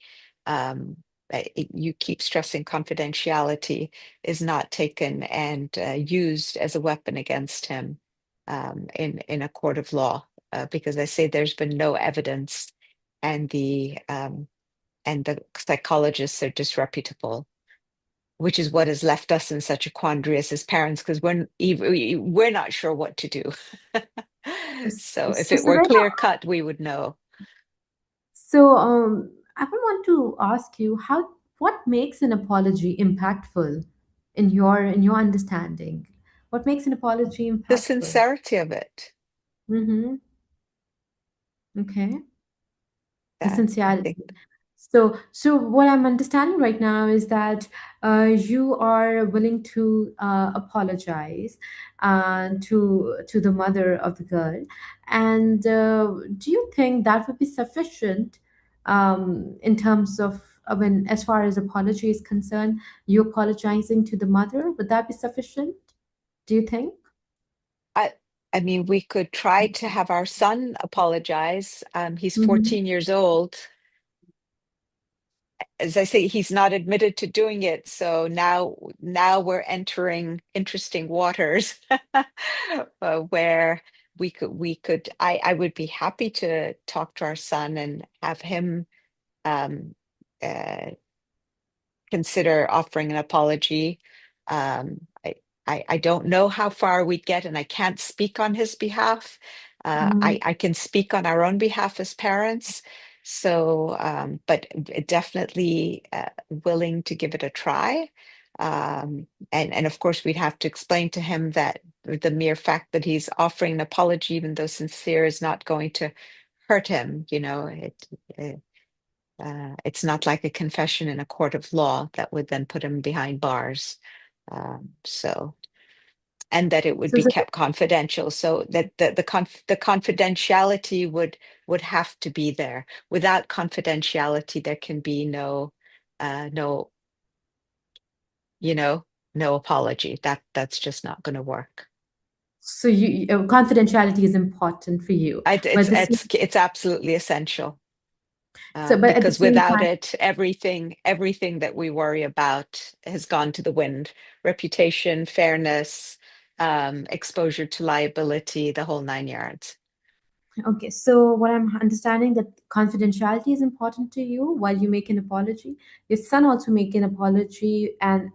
you keep stressing confidentiality, is not taken and used as a weapon against him, in a court of law, because I say there's been no evidence, and the psychologists are disreputable, which is what has left us in such a quandary as his parents, because we're not sure what to do. So if So, it were Savannah, clear cut, we would know. I would want to ask you what makes an apology impactful in your understanding? What makes an apology The impactful? sincerity of it. Mm-hmm. Okay. The I think. sincerity. So what I'm understanding right now is that you are willing to apologize to the mother of the girl, and do you think that would be sufficient in terms of when, as far as apology is concerned, you apologizing to the mother? Would that be sufficient? Do you think? I I mean, we could try to have our son apologize. He's Mm-hmm. 14 years old. As I say, he's not admitted to doing it. So now we're entering interesting waters, where I would be happy to talk to our son and have him, um, uh, consider offering an apology. I don't know how far we'd get, and I can't speak on his behalf. I can speak on our own behalf as parents. So, but definitely willing to give it a try. And of course, we'd have to explain to him that the mere fact that he's offering an apology, even though sincere, is not going to hurt him. It, it's not like a confession in a court of law that would then put him behind bars. So, and that it would So, be so kept confidential, so that the confidentiality would have to be there. Without confidentiality, there can be no, you know, no apology. That's just not going to work. So confidentiality is important for you, but It's absolutely essential. but at the Because same without time, it, everything that we worry about has gone to the wind. Reputation, fairness, exposure to liability, the whole 9 yards. okay, so what I'm understanding that confidentiality is important to you while you make an apology. Your son also make an apology, and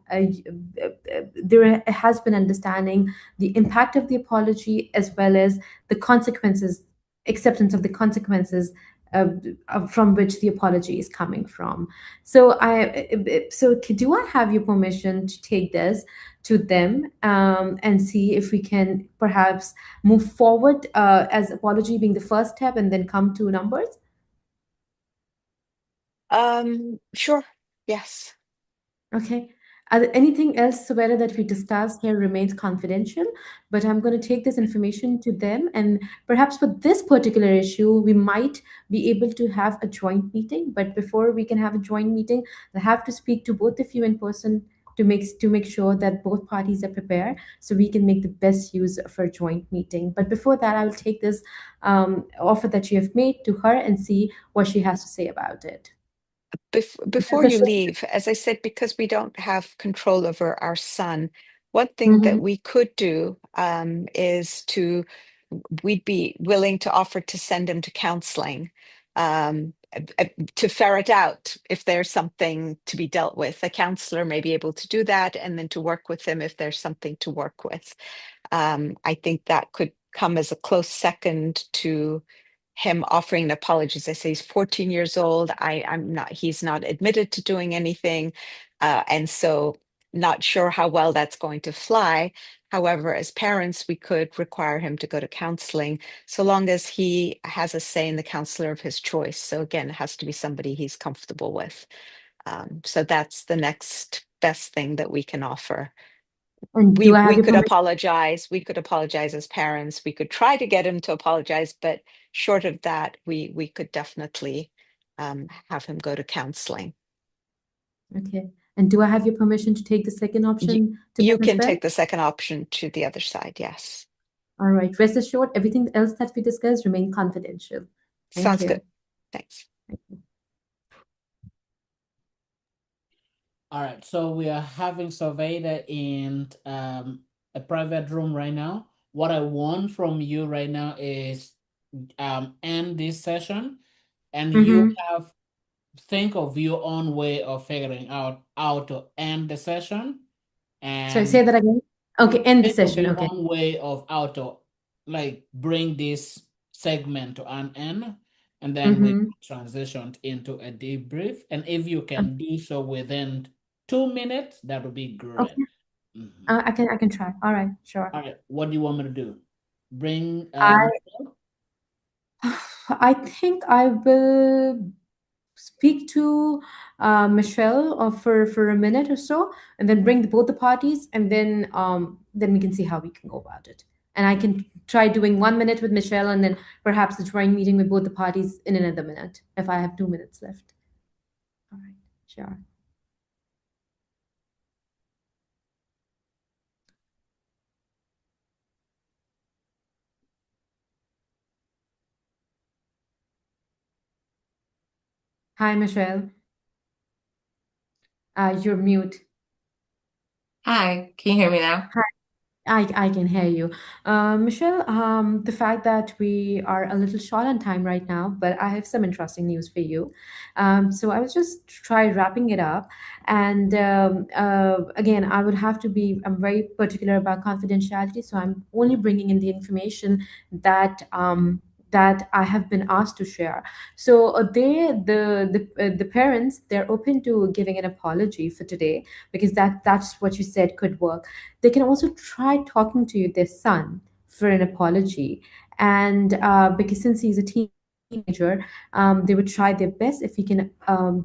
there has been understanding the impact of the apology as well as the consequences, acceptance of the consequences from which the apology is coming from. Do I have your permission to take this to them and see if we can perhaps move forward as apology being the first step and then come to numbers? Sure. Yes. Okay. Anything else, Savera, that we discussed here remains confidential, but I'm going to take this information to them. And perhaps for this particular issue, we might be able to have a joint meeting. But before we can have a joint meeting, I have to speak to both of you in person to make sure that both parties are prepared so we can make the best use of our joint meeting. But before that, I'll take this offer that you have made to her and see what she has to say about it. Before For you sure. leave, as I said, because we don't have control over our son, one thing Mhm. that we could do is we'd be willing to offer to send him to counseling, to ferret out if there's something to be dealt with. A counselor may be able to do that, and then to work with him if there's something to work with. I think that could come as a close second to him offering an apology. As I say, he's 14 years old. He's not admitted to doing anything. And so not sure how well that's going to fly. However, as parents, we could require him to go to counseling so long as he has a say in the counselor of his choice. So again, it has to be somebody he's comfortable with. So that's the next best thing that we can offer. And do I have We your could permission? apologize. We could apologize as parents. We could try to get him to apologize, but short of that, we could definitely have him go to counseling. Okay. And do I have your permission to take the second You, option to you them as can well? take the second option to the other side. Yes. All right. Rest assured, everything else that we discussed remain confidential. Thank Sounds good. you. Thanks. All right, so we are having Surveyed in a private room right now. What I want from you right now is end this session, and you Mm-hmm. have think of your own way of figuring out how to end the session, Sorry, and say that again. Okay, end the think of session. your Okay. own way of how to like bring this segment to an end, and then we Mm-hmm. transitioned into a debrief. And if you can do so within 2 minutes, that would be great. Okay. Mhm. I can try. All right, sure. All right, what do you want me to do? Bring I Michelle? I think I will speak to Michelle for a minute or so, and then bring both the parties, and then we can see how we can go about it. And I can try doing 1 minute with Michelle, and then perhaps a joint meeting with both the parties in another minute if I have 2 minutes left. All right, sure. Hi, Michelle. You're mute. Hi, can you hear me now? I can hear you. Michelle, the fact that we are a little short on time right now, but I have some interesting news for you. So I was just try wrapping it up. And again, I would have to be, I'm very particular about confidentiality. So I'm only bringing in the information that I have been asked to share. So the parents, they're open to giving an apology for today because that's what you said could work. They can also try talking to their son for an apology. And because since he's a teenager, they would try their best if he can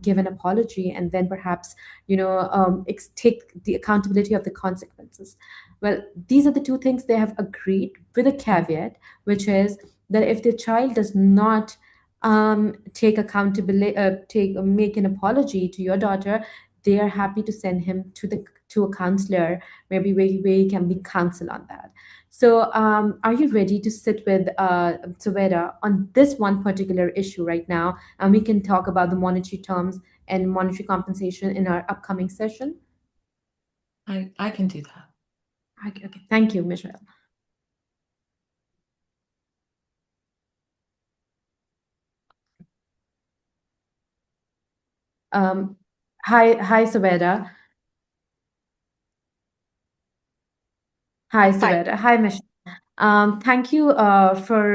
give an apology and then perhaps, take the accountability of the consequences. Well, these are the two things they have agreed with a caveat, which is that if the child does not take accountability, make an apology to your daughter, they are happy to send him to a counselor, maybe where he can be counseled on that. So, are you ready to sit with Savera on this one particular issue right now? And we can talk about the monetary terms and monetary compensation in our upcoming session. I can do that. Okay, okay. Thank you, Michelle. Hi, Savera. Hi, Hi. Savera. Hi, Michelle. Thank you for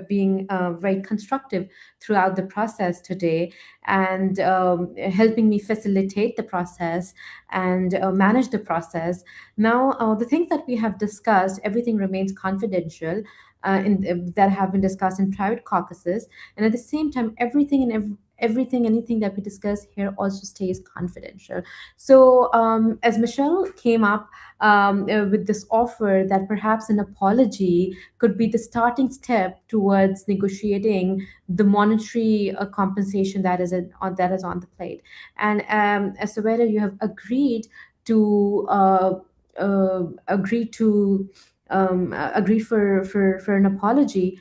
being very constructive throughout the process today, and helping me facilitate the process and manage the process. Now, the things that we have discussed, everything remains confidential. That have been discussed in private caucuses, and at the same time, anything that we discuss here also stays confidential. So, as Michelle came up with this offer that perhaps an apology could be the starting step towards negotiating the monetary compensation that is on the plate. And as Savera, you have to uh, agreed to agree for an apology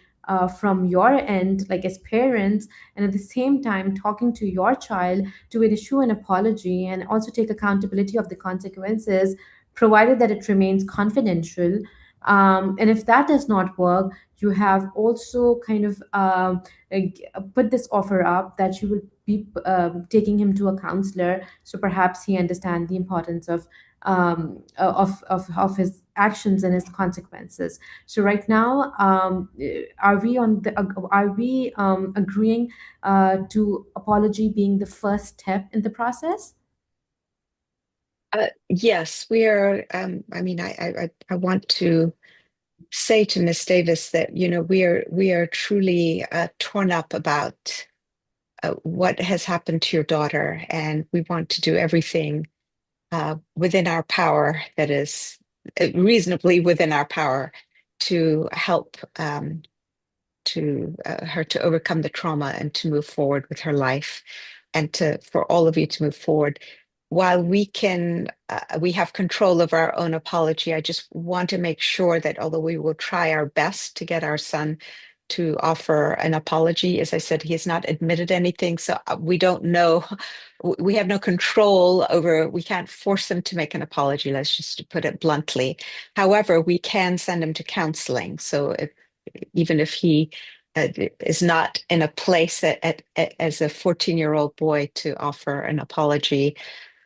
from your end, like as parents, and at the same time talking to your child to issue an apology and also take accountability of the consequences, provided that it remains confidential. And if that does not work, you have also kind of put this offer up that you will be taking him to a counselor, so perhaps he understands the importance of his actions and his consequences. So right now, are we agreeing to apology being the first step in the process? Yes, we are. I mean, I want to say to Miss Davis that we are truly torn up about what has happened to your daughter, and we want to do everything within our power, that is reasonably within our power, to help to her to overcome the trauma and to move forward with her life, and to for all of you to move forward. While we have control of our own apology, I just want to make sure that although we will try our best to get our son to offer an apology, as I said, he has not admitted anything, so we don't know. We have no control over. We can't force him to make an apology. Let's just put it bluntly. However, we can send him to counseling. So even if he is not in a place as a 14-year-old boy to offer an apology,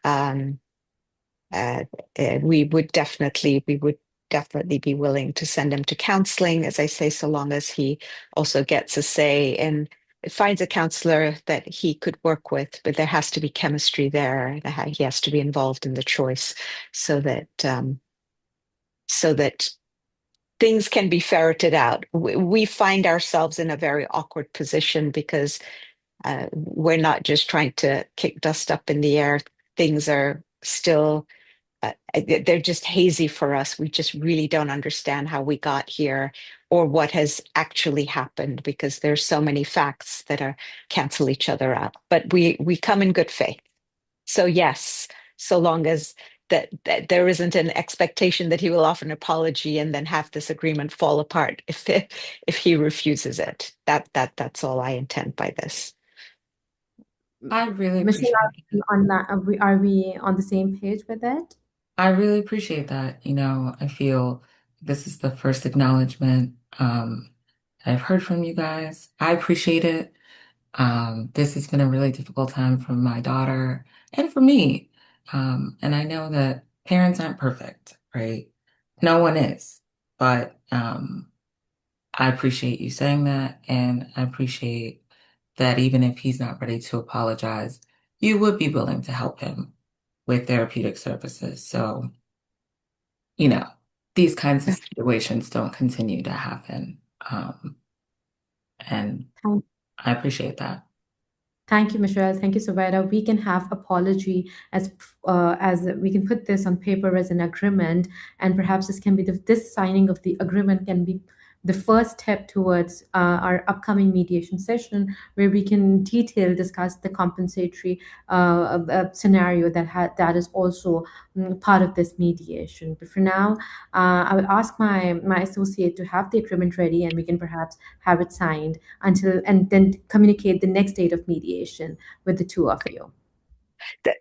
um, uh, we would definitely be willing to send him to counseling, as I say, so long as he also gets a say and finds a counselor that he could work with. But there has to be chemistry there. He has to be involved in the choice, so that things can be ferreted out. We find ourselves in a very awkward position because we're not just trying to kick dust up in the air. Things are still, they're just hazy for us. We just really don't understand how we got here or what has actually happened, because there's so many facts that are cancel each other out. But we come in good faith. So yes, so long as that there isn't an expectation that he will offer an apology and then have this agreement fall apart if he refuses it. That's all I intend by this. I really Michelle, appreciate it. are we on the same page with it? I really appreciate that. I feel this is the first acknowledgement I've heard from you guys. I appreciate it. This has been a really difficult time for my daughter and for me. And I know that parents aren't perfect, right? No one is. But I appreciate you saying that, and I appreciate that even if he's not ready to apologize, you would be willing to help him with therapeutic services. So, you know, these kinds of situations don't continue to happen. And Thank I appreciate that. Thank you, Michelle. Thank you, Savera. We can have apology as we can put this on paper as an agreement, and perhaps this signing of the agreement can be the first step towards our upcoming mediation session, where we can detail discuss the compensatory scenario that is also part of this mediation. But for now, I will ask my associate to have the agreement ready, and we can perhaps have it signed until and then communicate the next date of mediation with the two of you.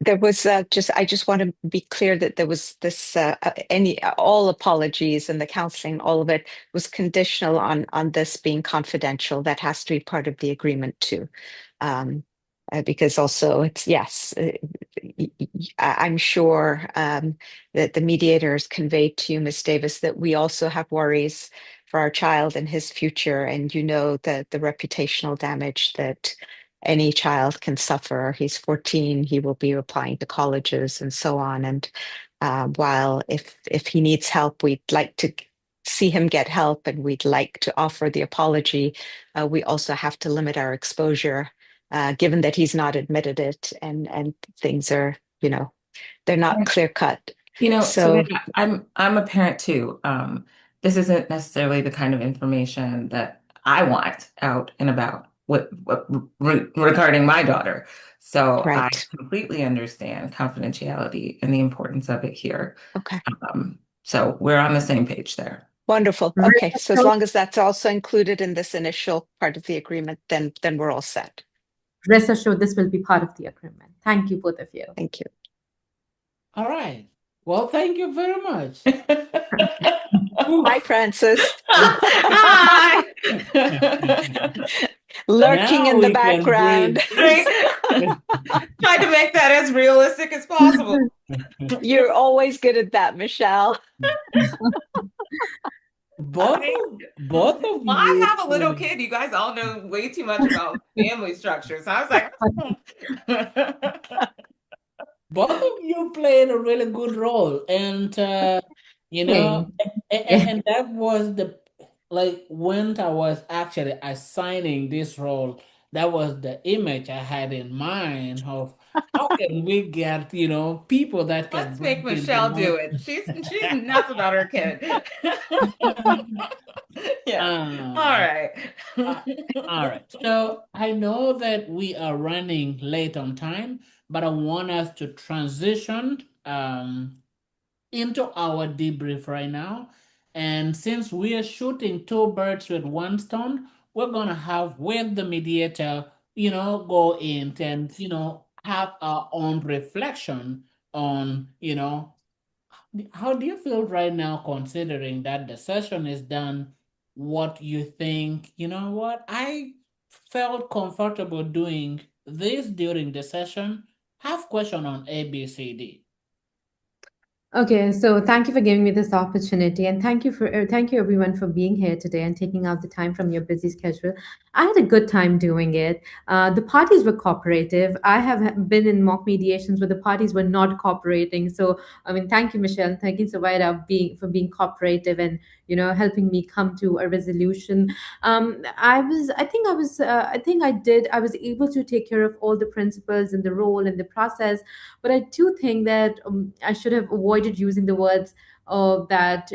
There was I just want to be clear that there was this all apologies and the counseling, all of it was conditional on this being confidential. That has to be part of the agreement too. Because also it's yes, I'm sure that the mediators conveyed to you, Ms. Davis, that we also have worries for our child and his future, and you know that the reputational damage that any child can suffer. He's 14, he will be applying to colleges and so on. And while if he needs help, we'd like to see him get help and we'd like to offer the apology, we also have to limit our exposure, given that he's not admitted it and things are, they're not clear cut. So So, I'm a parent too. This isn't necessarily the kind of information that I want out and about regarding my daughter. So I right. completely understand confidentiality and the importance of it here. Okay. So we're on the same page there. Wonderful. Rest Okay. So as assured, long as that's also included in this initial part of the agreement, then we're all set. rest assured this will be part of the agreement. Thank you, both of you. Thank you. All right. Well, thank you very much. Hi, Francis. Hi. Lurking Now in the we can background. Right? Tried to make that as realistic as possible. You're always good at that, Michelle. Both of Well, I you have a little kid. You guys all know way too much about family structure. So I was like, both of you played a really good role, and Thank and that was the like when I was actually assigning this role, that was the image I had in mind of how can we get people that can let's make bring things Michelle do along. it. She's nuts about her kid. Yeah. All Um, right. Uh, all right. So I know that we are running late on time, but I want us to transition into our debrief right now. And since we are shooting two birds with one stone, we're gonna have with the mediator, go in and have our own reflection on, how do you feel right now, considering that the session is done? What you think, what? I felt comfortable doing this during the session. Have question on ABCD. Okay, so thank you for giving me this opportunity, and thank you everyone for being here today and taking out the time from your busy schedule. I had a good time doing it. The parties were cooperative. I have been in mock mediations where the parties were not cooperating. So, I mean, thank you, Michelle, and thank you, Sawaida, for being cooperative and helping me come to a resolution. I think I was able to take care of all the principles and the role and the process, but I do think that I should have avoided using the words that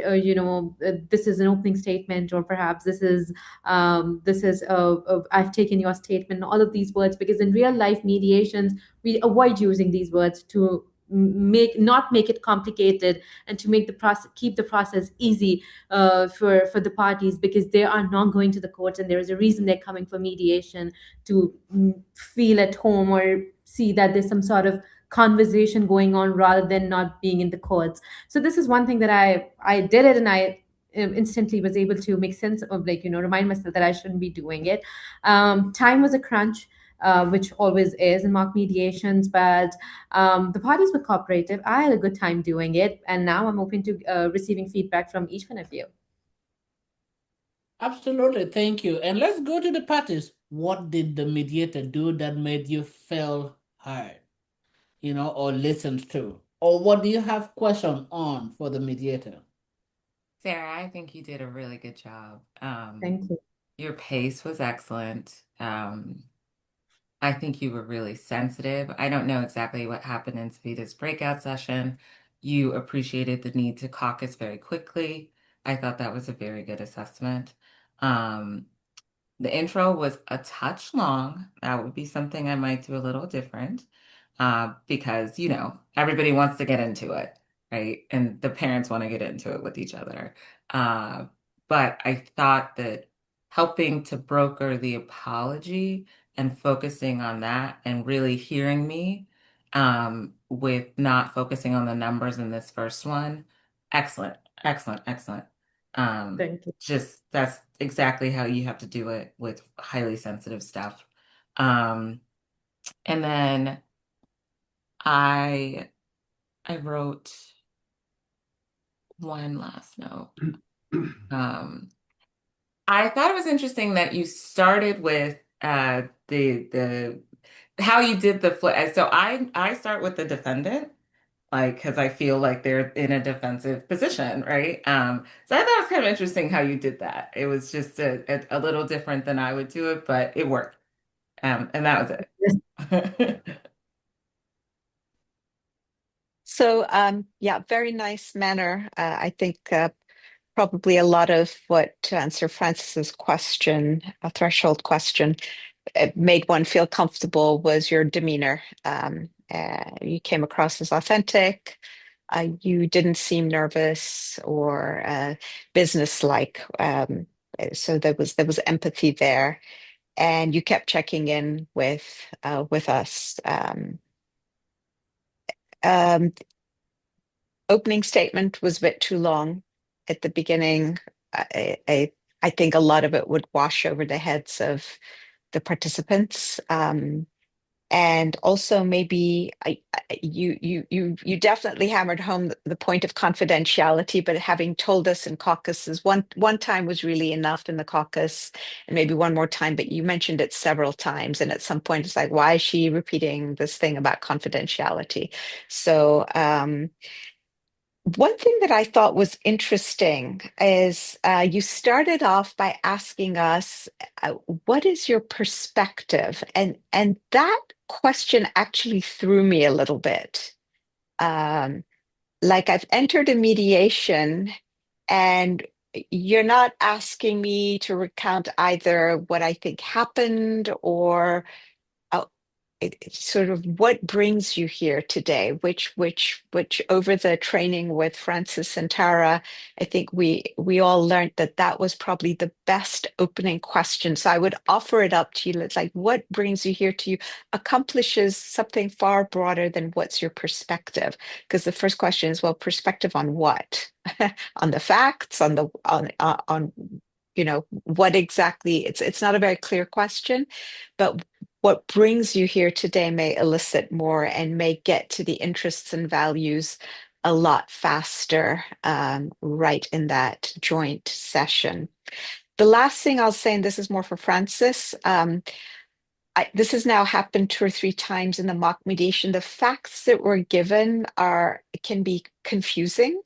this is an opening statement, or perhaps this is I've taken your statement, all of these words, because in real life mediations we avoid using these words to not make it complicated, and to make the process keep the process easy for the parties, because they are not going to the courts, and there is a reason they're coming for mediation, to feel at home or see that there's some sort of conversation going on rather than not being in the courts. So this is one thing that I did it, and I instantly was able to make sense of, like, remind myself that I shouldn't be doing it. Time was a crunch, which always is in mock mediations, but the parties were cooperative. I had a good time doing it, and now I'm open to receiving feedback from each one of you. Absolutely, thank you. And let's go to the parties. What did the mediator do that made you feel heard, or listened to? Or what do you have question on for the mediator? Sarah, I think you did a really good job. Thank you. Your pace was excellent. I think you were really sensitive. I don't know exactly what happened in Savita's breakout session. You appreciated the need to caucus very quickly. I thought that was a very good assessment. Um, the intro was a touch long. That would be something I might do a little different, because, everybody wants to get into it, right? And the parents want to get into it with each other. Uh, but I thought that helping to broker the apology and focusing on that and really hearing me, with not focusing on the numbers in this first one, excellent, excellent, excellent. Um, Thank you. just that's exactly how you have to do it with highly sensitive stuff. Um, and then I I wrote one last note. Um, I thought it was interesting that you started with the how you did the flip. So I start with the defendant, like, because I feel like they're in a defensive position, right? So I thought it was kind of interesting how you did that. It was just a little different than I would do it, but it worked. And that was it. So, yeah, very nice manner. I think probably a lot of what, to answer Francis's question, a threshold question, it made one feel comfortable was your demeanor. You came across as authentic. You didn't seem nervous or businesslike. So there was empathy there, and you kept checking in with us. Um, Opening statement was a bit too long at the beginning. I think a lot of it would wash over the heads of the participants. And also maybe you definitely hammered home the point of confidentiality, but having told us in caucuses, one time was really enough in the caucus, and maybe one more time, but you mentioned it several times, and at some point it's like, why is she repeating this thing about confidentiality? So one thing that I thought was interesting is you started off by asking us, "What is your perspective?" And that question actually threw me a little bit. Um, like I've entered a mediation, and you're not asking me to recount either what I think happened or uh, it's sort of what brings you here today, which over the training with Francis and Tara, I think we all learned that that was probably the best opening question. So I would offer it up to you. It's like, what brings you here to you accomplishes something far broader than what's your perspective? Because the first question is, well, perspective on what? On the facts, on what exactly, it's not a very clear question, but what brings you here today may elicit more and may get to the interests and values a lot faster, right in that joint session. The last thing I'll say, and this is more for Francis, this has now happened 2 or 3 times in the mock mediation. The facts that were given can be confusing.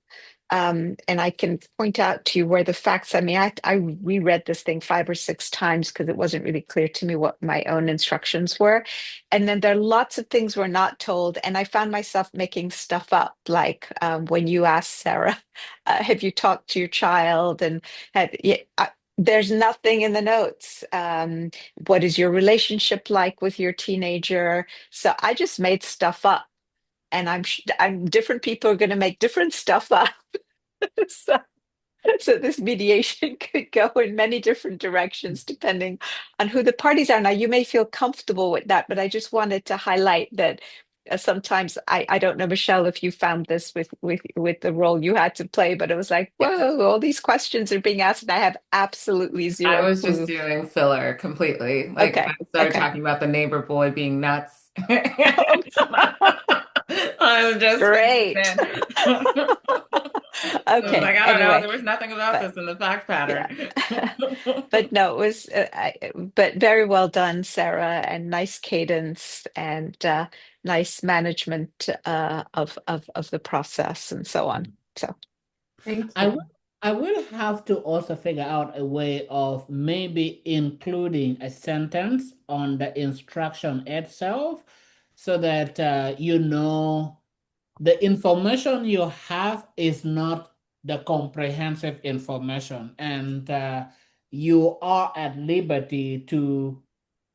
And I can point out to you where the facts, I reread this thing 5 or 6 times because it wasn't really clear to me what my own instructions were. And then there are lots of things we're not told. And I found myself making stuff up, like when you asked Sarah, have you talked to your child? And there's nothing in the notes. What is your relationship like with your teenager? So I just made stuff up. And I'm different people are going to make different stuff up. So, so this mediation could go in many different directions depending on who the parties are. Now, you may feel comfortable with that, but I just wanted to highlight that sometimes I don't know, Michelle, if you found this with the role you had to play, but it was like, Yeah. whoa, all these questions are being asked, and I have absolutely I zero was just clue. doing filler completely. Like when Okay, I started okay. talking about the neighbor boy being nuts. I was just filling Great. it in. I was Okay, like, I don't know, anyway, there was nothing about but this in the fact yeah. pattern. But no, it was, but very well done, Sarah, and nice cadence and nice management of the process and so on. So, Thank I will you. I will have to also figure out a way of maybe including a sentence on the instruction itself so that the information you have is not the comprehensive information, and you are at liberty to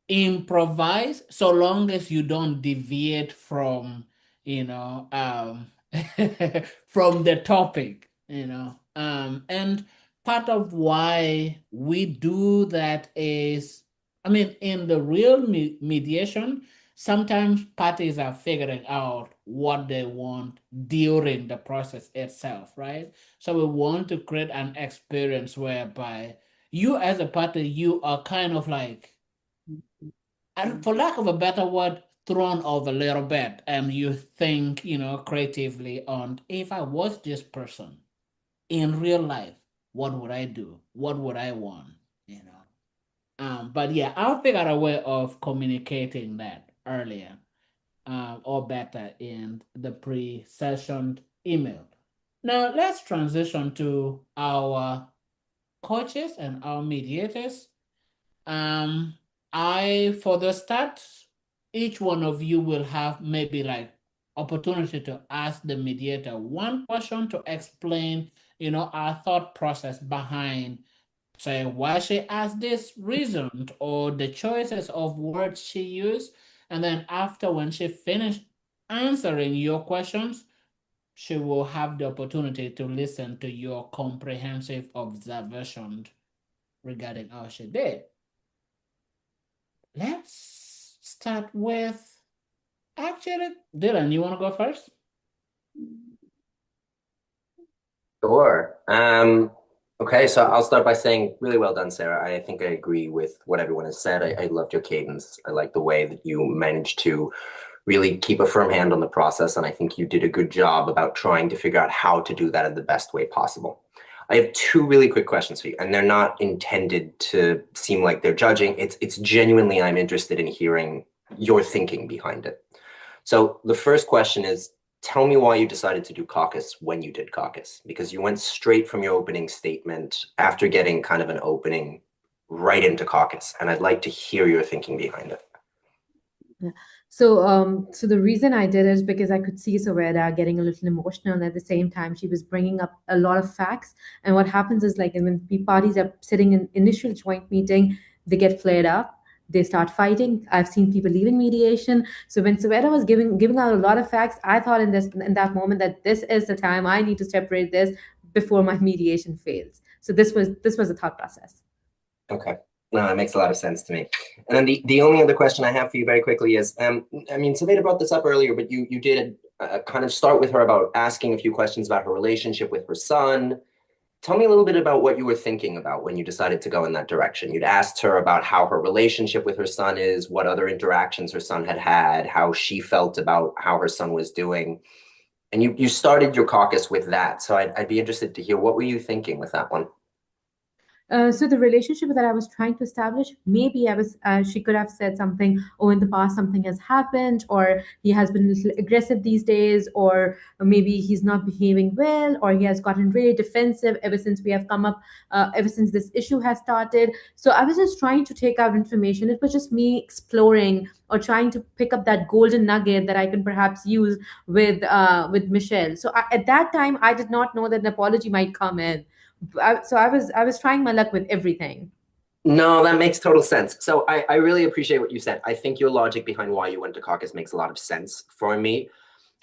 improvise so long as you don't deviate from, from the topic, and part of why we do that is, I mean, in the real mediation, sometimes parties are figuring out what they want during the process itself, right? So we want to create an experience whereby you as a party, you are kind of like, and for lack of a better word, thrown off a little bit, and you think, creatively on, if I was this person in real life, what would I do? What would I want? You know. But yeah, I'll figure out a way of communicating that earlier, or better in the pre-session email. Now let's transition to our coaches and our mediators. Um, for the start, each one of you will have maybe like opportunity to ask the mediator one question to explain, our thought process behind, say, why she asked this reason or the choices of words she used. And then after, when she finished answering your questions, she will have the opportunity to listen to your comprehensive observation regarding how she did. Let's start with, actually, Dylan, you want to go first? Sure. Okay, so I'll start by saying really well done, Sarah. I think I agree with what everyone has said. I loved your cadence. I like the way that you managed to really keep a firm hand on the process, and I think you did a good job about trying to figure out how to do that in the best way possible. I have two really quick questions for you, and they're not intended to seem like they're judging. It's genuinely, I'm interested in hearing your thinking behind it. So the first question is, tell me why you decided to do caucus when you did caucus, because you went straight from your opening statement after getting kind of an opening right into caucus, and I'd like to hear your thinking behind it. Yeah. So the reason I did is because I could see Saveda getting a little emotional, and at the same time, she was bringing up a lot of facts. And what happens is, like, when parties are sitting in initial joint meeting, they get flared up. They start fighting. I've seen people leaving mediation. So when Saveda was giving out a lot of facts, I thought in that moment that this is the time I need to separate this before my mediation fails. So this was a thought process. Okay. No, that makes a lot of sense to me. And then the only other question I have for you very quickly is, I mean, Saveda brought this up earlier, but you did kind of start with her about asking a few questions about her relationship with her son. Tell me a little bit about what you were thinking about when you decided to go in that direction. You'd asked her about how her relationship with her son is, what other interactions her son had had, how she felt about how her son was doing. And you started your caucus with that. So I'd be interested to hear, what were you thinking with that one? So the relationship that I was trying to establish, maybe she could have said something, oh, in the past something has happened, or he has been a little aggressive these days, or maybe he's not behaving well, or he has gotten really defensive ever since we have come up, ever since this issue has started. So I was just trying to take out information. It was just me exploring or trying to pick up that golden nugget that I can perhaps use with Michelle. So at that time, I did not know that an apology might come in. So I was trying my luck with everything. No, that makes total sense. So I really appreciate what you said. I think your logic behind why you went to caucus makes a lot of sense for me.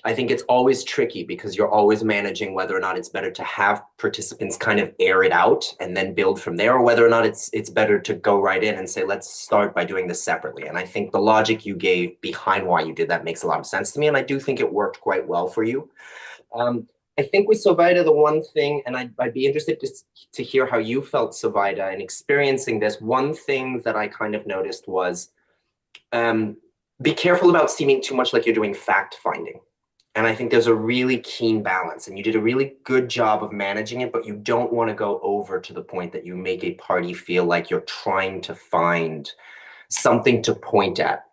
I think it's always tricky because you're always managing whether or not it's better to have participants kind of air it out and then build from there, or whether or not it's better to go right in and say, let's start by doing this separately. And I think the logic you gave behind why you did that makes a lot of sense to me. And I do think it worked quite well for you. I think with Savida, the one thing, and I'd be interested to hear how you felt, Savida, and experiencing this. One thing that I kind of noticed was be careful about seeming too much like you're doing fact finding. And I think there's a really keen balance, and you did a really good job of managing it, but you don't want to go over to the point that you make a party feel like you're trying to find something to point at,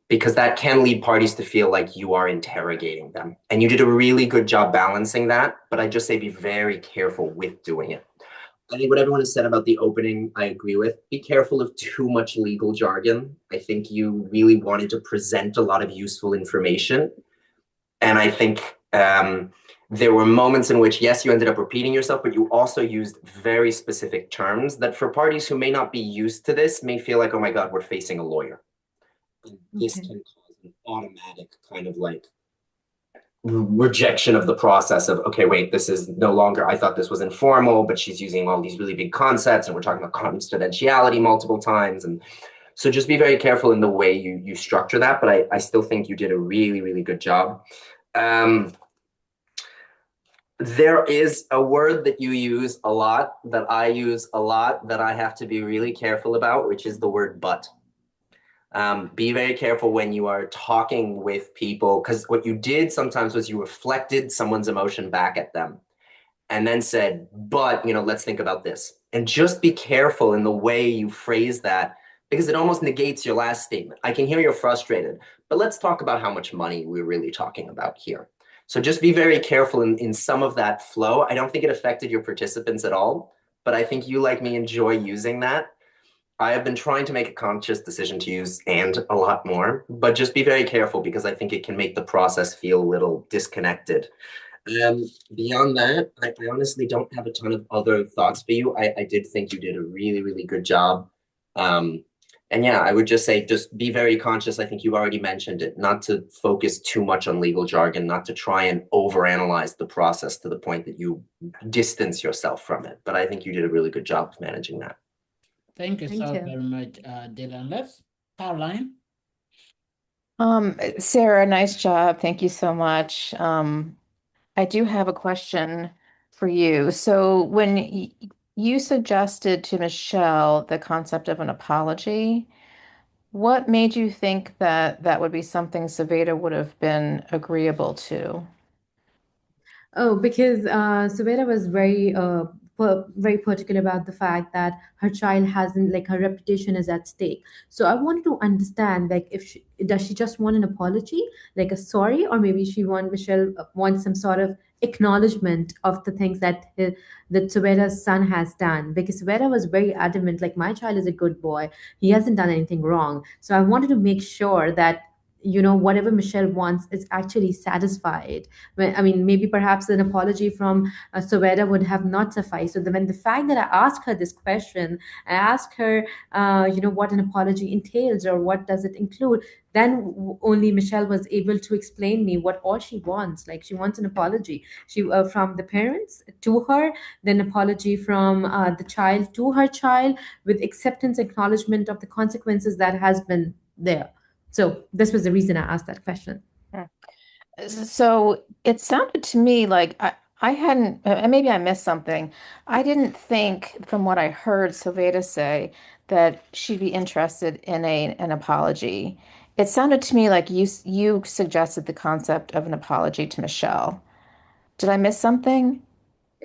because that can lead parties to feel like you are interrogating them. And you did a really good job balancing that, but I just say be very careful with doing it. I think what everyone has said about the opening, I agree with. Be careful of too much legal jargon. I think you really wanted to present a lot of useful information. And I think There were moments in which, yes, you ended up repeating yourself, but you also used very specific terms that for parties who may not be used to this may feel like, oh my God, we're facing a lawyer. And this Okay. can cause an automatic kind of like rejection of the process of, okay, wait, this is no longer, I thought this was informal, but she's using all these really big concepts and we're talking about confidentiality multiple times. And so just be very careful in the way you structure that. But I still think you did a really, really good job. There is a word that you use a lot, that I use a lot, that I have to be really careful about, which is the word but. Be very careful when you are talking with people, because what you did sometimes was you reflected someone's emotion back at them and then said, but, let's think about this. And just be careful in the way you phrase that, because it almost negates your last statement. I can hear you're frustrated, but let's talk about how much money we're really talking about here. So just be very careful in some of that flow. I don't think it affected your participants at all, but I think you, like me, enjoy using that. I have been trying to make a conscious decision to use and a lot more, but just be very careful because I think it can make the process feel a little disconnected. Beyond that, I honestly don't have a ton of other thoughts for you. I did think you did a really, really good job. And yeah, I would just say, just be very conscious. I think you already mentioned it, not to focus too much on legal jargon, not to try and overanalyze the process to the point that you distance yourself from it. But I think you did a really good job of managing that. Thank you Thank so you. very much, Dylan. Let's Caroline. Sarah, nice job. Thank you so much. I do have a question for you. So when you suggested to Michelle the concept of an apology, what made you think that that would be something Saveda would have been agreeable to? Oh, because Subeda was very particular about the fact that her child hasn't, like, her reputation is at stake. So I wanted to understand, like, if does she just want an apology, like a sorry, or maybe Michelle wants some sort of acknowledgement of the things that Subeda's son has done. Because Subeda was very adamant, like, my child is a good boy, he hasn't done anything wrong. So I wanted to make sure that whatever Michelle wants is actually satisfied. I mean, maybe perhaps an apology from Soveda would have not sufficed. So when the fact that I asked her this question, I asked her, what an apology entails or what does it include, then only Michelle was able to explain me what all she wants. Like, she wants an apology. She from the parents to her, then apology from the child to her child, with acceptance, acknowledgement of the consequences that has been there. So this was the reason I asked that question. So it sounded to me like I hadn't, maybe I missed something. I didn't think, from what I heard Sylveta say, that she'd be interested in an apology. It sounded to me like you suggested the concept of an apology to Michelle. Did I miss something?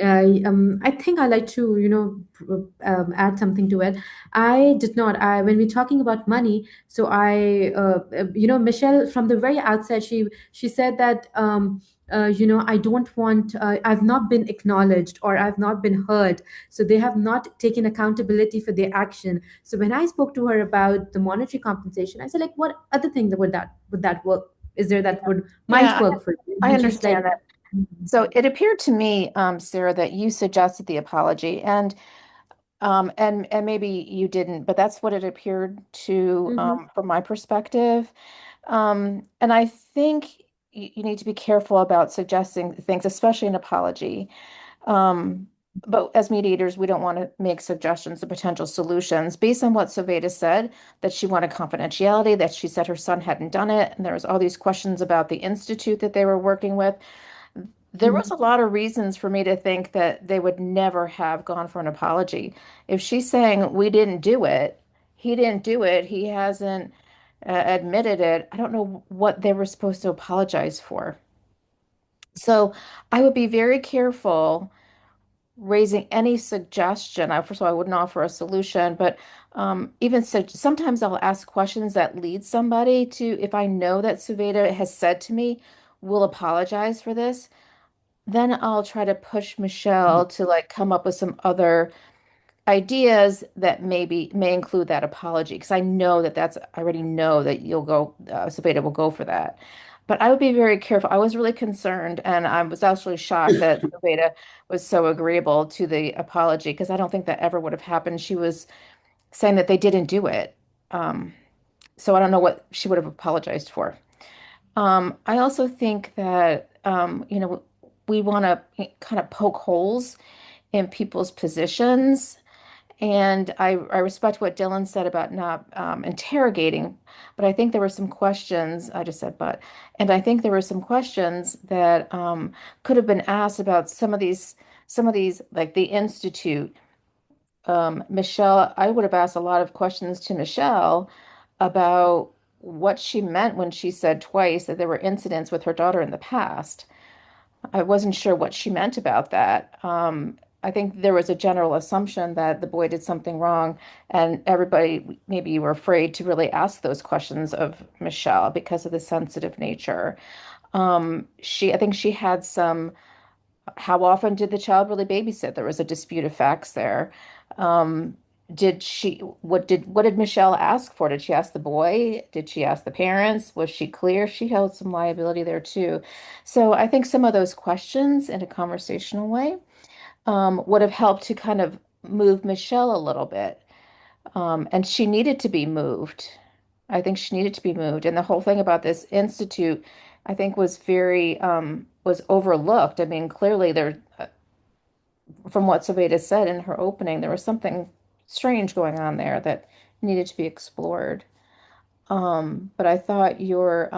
I think I like to, add something to it. I did not. When we're talking about money, so Michelle, from the very outset, she said that, I don't want, I've not been acknowledged or I've not been heard. So they have not taken accountability for their action. So when I spoke to her about the monetary compensation, I said, like, what other thing would that work? Is there that would might Yeah, work for you? I And she's like, understand that. So it appeared to me, Sarah, that you suggested the apology, and maybe you didn't, but that's what it appeared to, Mhm. from my perspective. And I think you need to be careful about suggesting things, especially an apology. Um, but as mediators, we don't want to make suggestions of potential solutions based on what Soveda said, that she wanted confidentiality, that she said her son hadn't done it, and there was all these questions about the institute that they were working with. There was Mhm. a lot of reasons for me to think that they would never have gone for an apology. If she's saying we didn't do it, he didn't do it, he hasn't admitted it, I don't know what they were supposed to apologize for. So I would be very careful raising any suggestion. First of all, I wouldn't offer a solution, but even so, sometimes I'll ask questions that lead somebody to, if I know that Suveda has said to me, we'll apologize for this, then I'll try to push Michelle to like come up with some other ideas that maybe may include that apology because I know that I already know that you'll go, Sabeta will go for that. But I would be very careful. I was really concerned, and I was actually shocked that Veda was so agreeable to the apology because I don't think that ever would have happened. She was saying that they didn't do it. Um, so I don't know what she would have apologized for. I also think that, we want to kind of poke holes in people's positions. And I respect what Dylan said about not interrogating, but I think there were some questions, I just said and I think there were some questions that could have been asked about some of these, like the Institute. Michelle, I would have asked a lot of questions to Michelle about what she meant when she said twice that there were incidents with her daughter in the past. I wasn't sure what she meant about that. I think there was a general assumption that the boy did something wrong, and everybody maybe were afraid to really ask those questions of Michelle because of the sensitive nature. I think she had some, how often did the child really babysit? There was a dispute of facts there. Um, what did Michelle ask for? Did she ask the boy? Did she ask the parents? Was she clear? She held some liability there too. So I think some of those questions in a conversational way would have helped to kind of move Michelle a little bit. And she needed to be moved. I think she needed to be moved. And the whole thing about this institute, I think, was very was overlooked. I mean, clearly there, from what Saveda said in her opening, there was something strange going on there that needed to be explored. But I thought your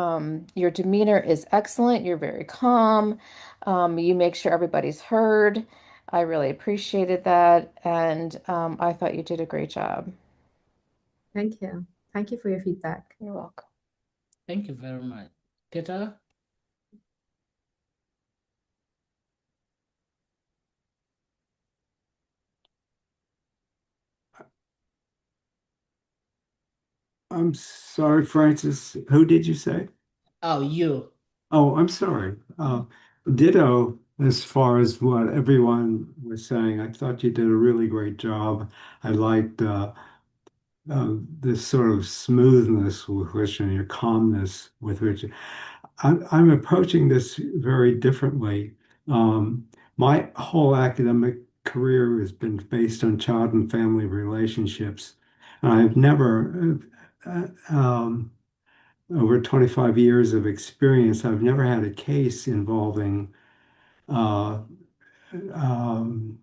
demeanor is excellent. You're very calm. You make sure everybody's heard. I really appreciated that, and I thought you did a great job. Thank you. Thank you for your feedback. You're welcome. Thank you very much. Keta? I'm sorry, Francis. Who did you say? Oh, you. Oh, I'm sorry. Ditto, as far as what everyone was saying. I thought you did a really great job. I liked this sort of smoothness with which and your calmness with which I'm approaching this very differently. My whole academic career has been based on child and family relationships. And I've never, over 25 years of experience, I've never had a case involving uh, um,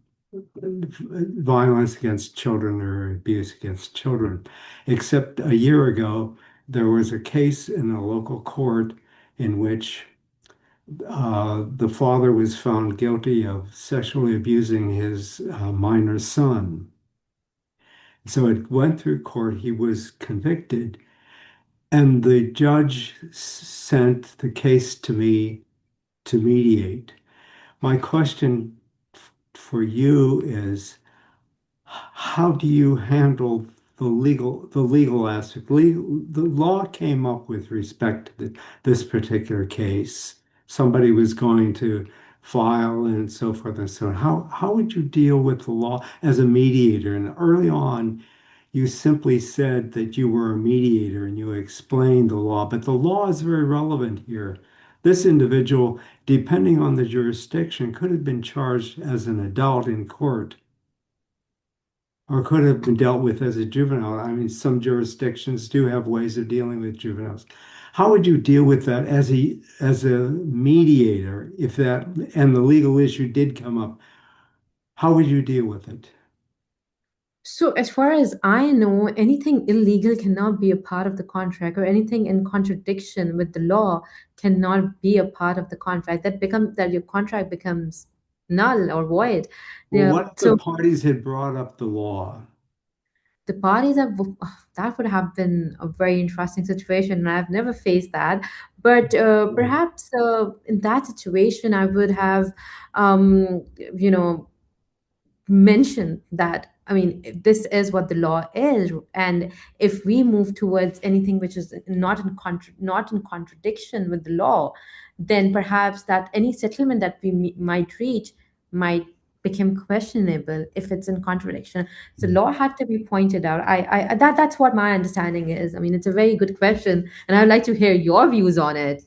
violence against children or abuse against children, except a year ago, there was a case in a local court in which the father was found guilty of sexually abusing his minor son. So it went through court, he was convicted, and the judge sent the case to me to mediate. My question for you is, how do you handle the legal aspect? The law came up with respect to this particular case. Somebody was going to file and so forth and so on. How would you deal with the law as a mediator? And early on, you simply said that you were a mediator and you explained the law, but the law is very relevant here. This individual, depending on the jurisdiction, could have been charged as an adult in court or could have been dealt with as a juvenile. I mean, some jurisdictions do have ways of dealing with juveniles. How would you deal with that as a mediator if that and the legal issue did come up? How would you deal with it? So, as far as I know, anything illegal cannot be a part of the contract, or anything in contradiction with the law cannot be a part of the contract. That your contract becomes null or void. Well, Yeah. what if the So parties had brought up the law? the parties have that would have been a very interesting situation, and I've never faced that. But perhaps in that situation, I would have, you know, mention that, I mean, this is what the law is, and if we move towards anything which is not in contradiction with the law, then perhaps that any settlement that we might reach might become questionable if it's in contradiction. So law had to be pointed out. That's what my understanding is. I mean, it's a very good question, and I'd like to hear your views on it.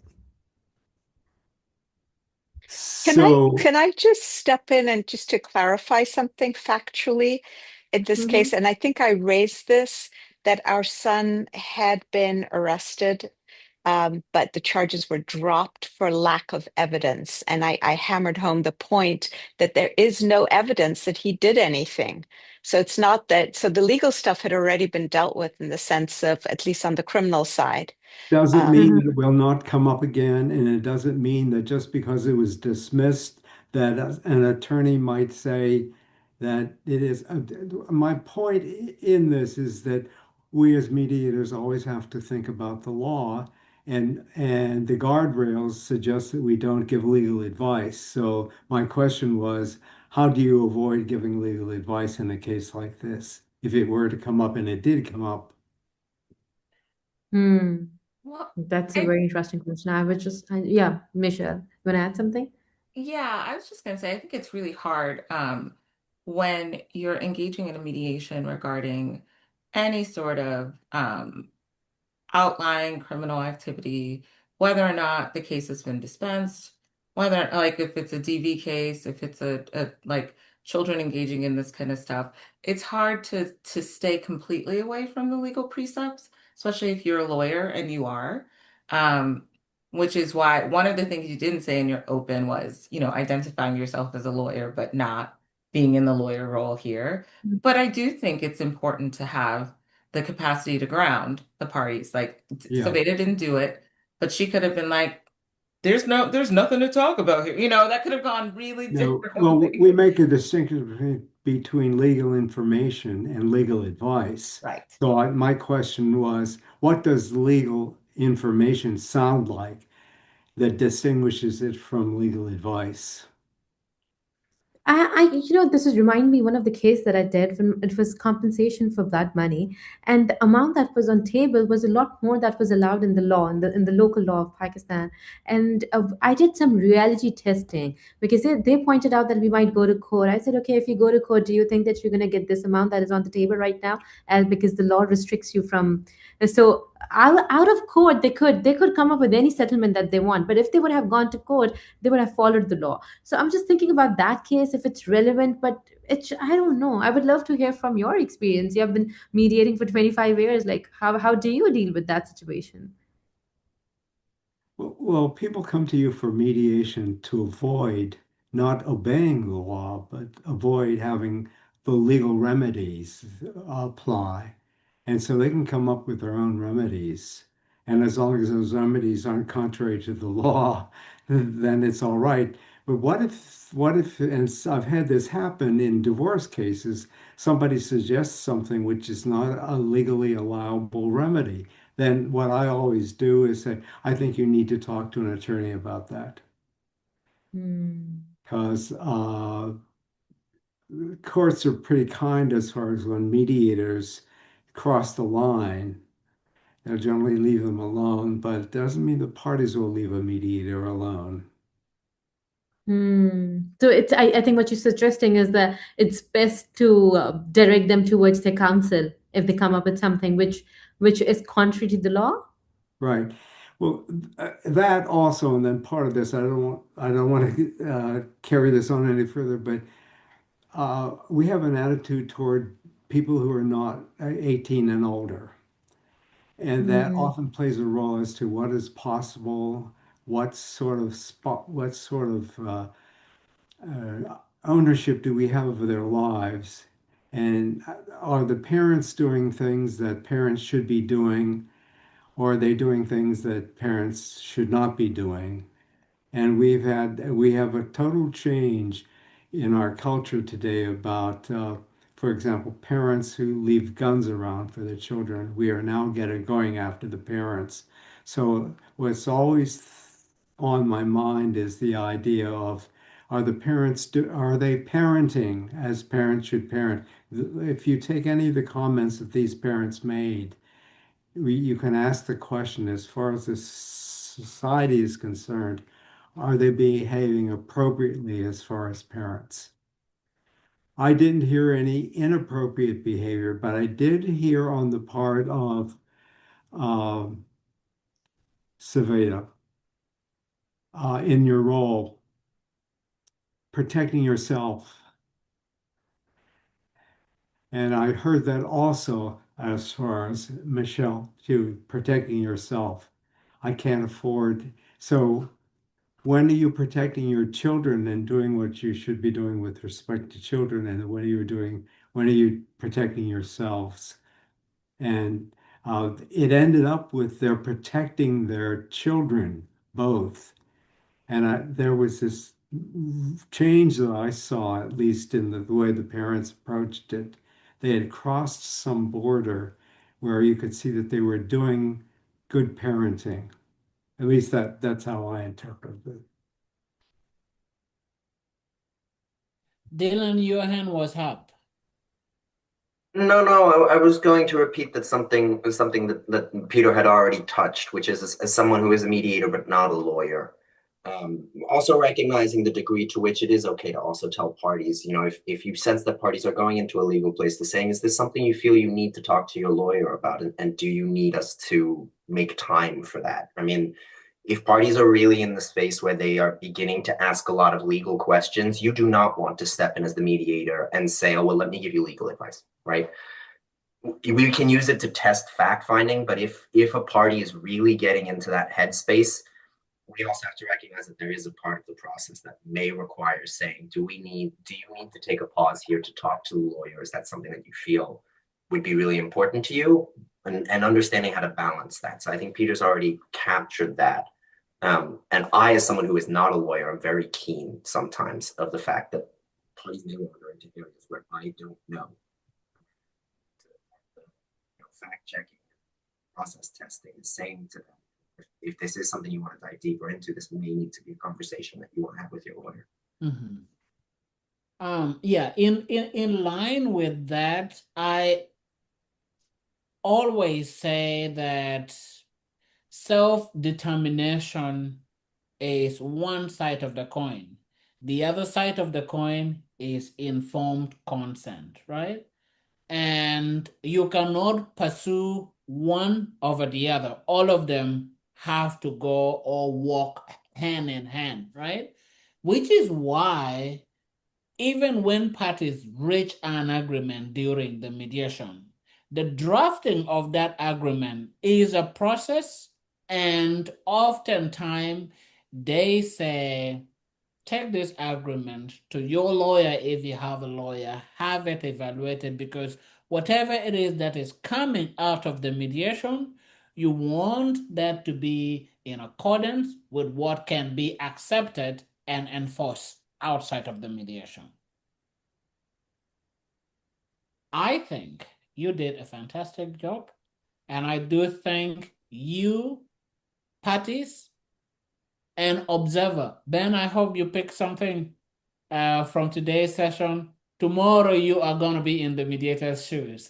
Can I So can I just step in and just to clarify something factually in this Mm-hmm. case? And I think I raised this that our son had been arrested, but the charges were dropped for lack of evidence. And I hammered home the point that there is no evidence that he did anything. So it's not that, so the legal stuff had already been dealt with in the sense of, at least on the criminal side. doesn't Um, mean that it will not come up again, and it doesn't mean that just because it was dismissed, that an attorney might say that it is. My point in this is that we as mediators always have to think about the law, and the guardrails suggest that we don't give legal advice. So my question was, how do you avoid giving legal advice in a case like this? If it were to come up, and it did come up. Hmm. Well, That's a I very interesting question. Yeah, Michelle, you want to add something? Yeah, I was just going to say, I think it's really hard when you're engaging in a mediation regarding any sort of outlying criminal activity, whether or not the case has been dispensed, whether like if it's a DV case, if it's a like children engaging in this kind of stuff, it's hard to stay completely away from the legal precepts, especially if you're a lawyer and you are. Um, which is why one of the things you didn't say in your open was, identifying yourself as a lawyer, but not being in the lawyer role here. But I do think it's important to have the capacity to ground the parties. Like Yeah. Saveda didn't do it, but she could have been like, there's nothing to talk about here. That could have gone really No, well, differently. we make a distinction between legal information and legal advice. Right. So my question was, what does legal information sound like that distinguishes it from legal advice? This is remind me one of the case that I did when it was compensation for blood money, and the amount that was on table was a lot more that was allowed in the law, in the local law of Pakistan. And I did some reality testing because they pointed out that we might go to court. I said, okay, if you go to court, do you think that you're going to get this amount that is on the table right now? And because the law restricts you from, so out of court, they could come up with any settlement that they want. But if they would have gone to court, they would have followed the law. So I'm just thinking about that case if it's relevant, but I don't know. I would love to hear from your experience. You have been mediating for 25 years. Like how do you deal with that situation? Well, people come to you for mediation to avoid not obeying the law, but avoid having the legal remedies apply. And so they can come up with their own remedies. And as long as those remedies aren't contrary to the law, then it's all right. But what if, and I've had this happen in divorce cases, somebody suggests something which is not a legally allowable remedy. Then what I always do is say, I think you need to talk to an attorney about that Hmm. because courts are pretty kind as far as when mediators cross the line. They'll generally leave them alone, but it doesn't mean the parties will leave a mediator alone. So I think what you're suggesting is that it's best to direct them towards their counsel if they come up with something which is contrary to the law. Right. Well, that also, and then part of this, I don't want to carry this on any further, but we have an attitude toward people who are not 18 and older. And that Hmm. often plays a role as to what is possible, what sort of ownership do we have of their lives, and are the parents doing things that parents should be doing, or are they doing things that parents should not be doing? And we have a total change in our culture today about, for example, parents who leave guns around for their children. We are now going after the parents. So what's always on my mind is the idea of are they parenting as parents should parent? If you take any of the comments that these parents made, you can ask the question as far as the society is concerned, are they behaving appropriately as far as parents? I didn't hear any inappropriate behavior, but I did hear on the part of um Saveda in your role. protecting yourself. And I heard that also as far as Michelle, too, protecting yourself. I can't afford. So when are you protecting your children and doing what you should be doing with respect to children? And when are you protecting yourselves? And it ended up with they're protecting their children both. And there was this change that I saw, at least in the way the parents approached it. They had crossed some border where you could see that they were doing good parenting. At least that's how I interpreted it. Dylan, your hand was up. No, I was going to repeat that something that Peter had already touched, which is as someone who is a mediator but not a lawyer. Also recognizing the degree to which it is okay to also tell parties, if you sense that parties are going into a legal place, to saying, is this something you feel you need to talk to your lawyer about? And do you need us to make time for that? I mean, if parties are really in the space where they are beginning to ask a lot of legal questions, you do not want to step in as the mediator and say, oh, well, let me give you legal advice, right? We can use it to test fact finding, but if a party is really getting into that headspace, we also have to recognize that there is a part of the process that may require saying, do you need to take a pause here to talk to the lawyer? Is that something that you feel would be really important to you? And understanding how to balance that. So I think Peter's already captured that. And I, as someone who is not a lawyer, I'm very keen sometimes of the fact that parties may wander into areas where I don't know. Fact checking, process testing, saying to them, if this is something you want to dive deeper into, this may need to be a conversation that you want to have with your lawyer. Yeah, in line with that, I always say that self-determination is one side of the coin. The other side of the coin is informed consent, right? And you cannot pursue one over the other. All of them have to go or walk hand in hand, right? Which is why even when parties reach an agreement during the mediation, the drafting of that agreement is a process, and oftentimes they say, take this agreement to your lawyer if you have a lawyer, have it evaluated, because whatever it is that is coming out of the mediation, you want that to be in accordance with what can be accepted and enforced outside of the mediation. I think you did a fantastic job, and I do thank you, parties, and observer. Ben, I hope you pick something from today's session. Tomorrow you are going to be in the mediator's shoes.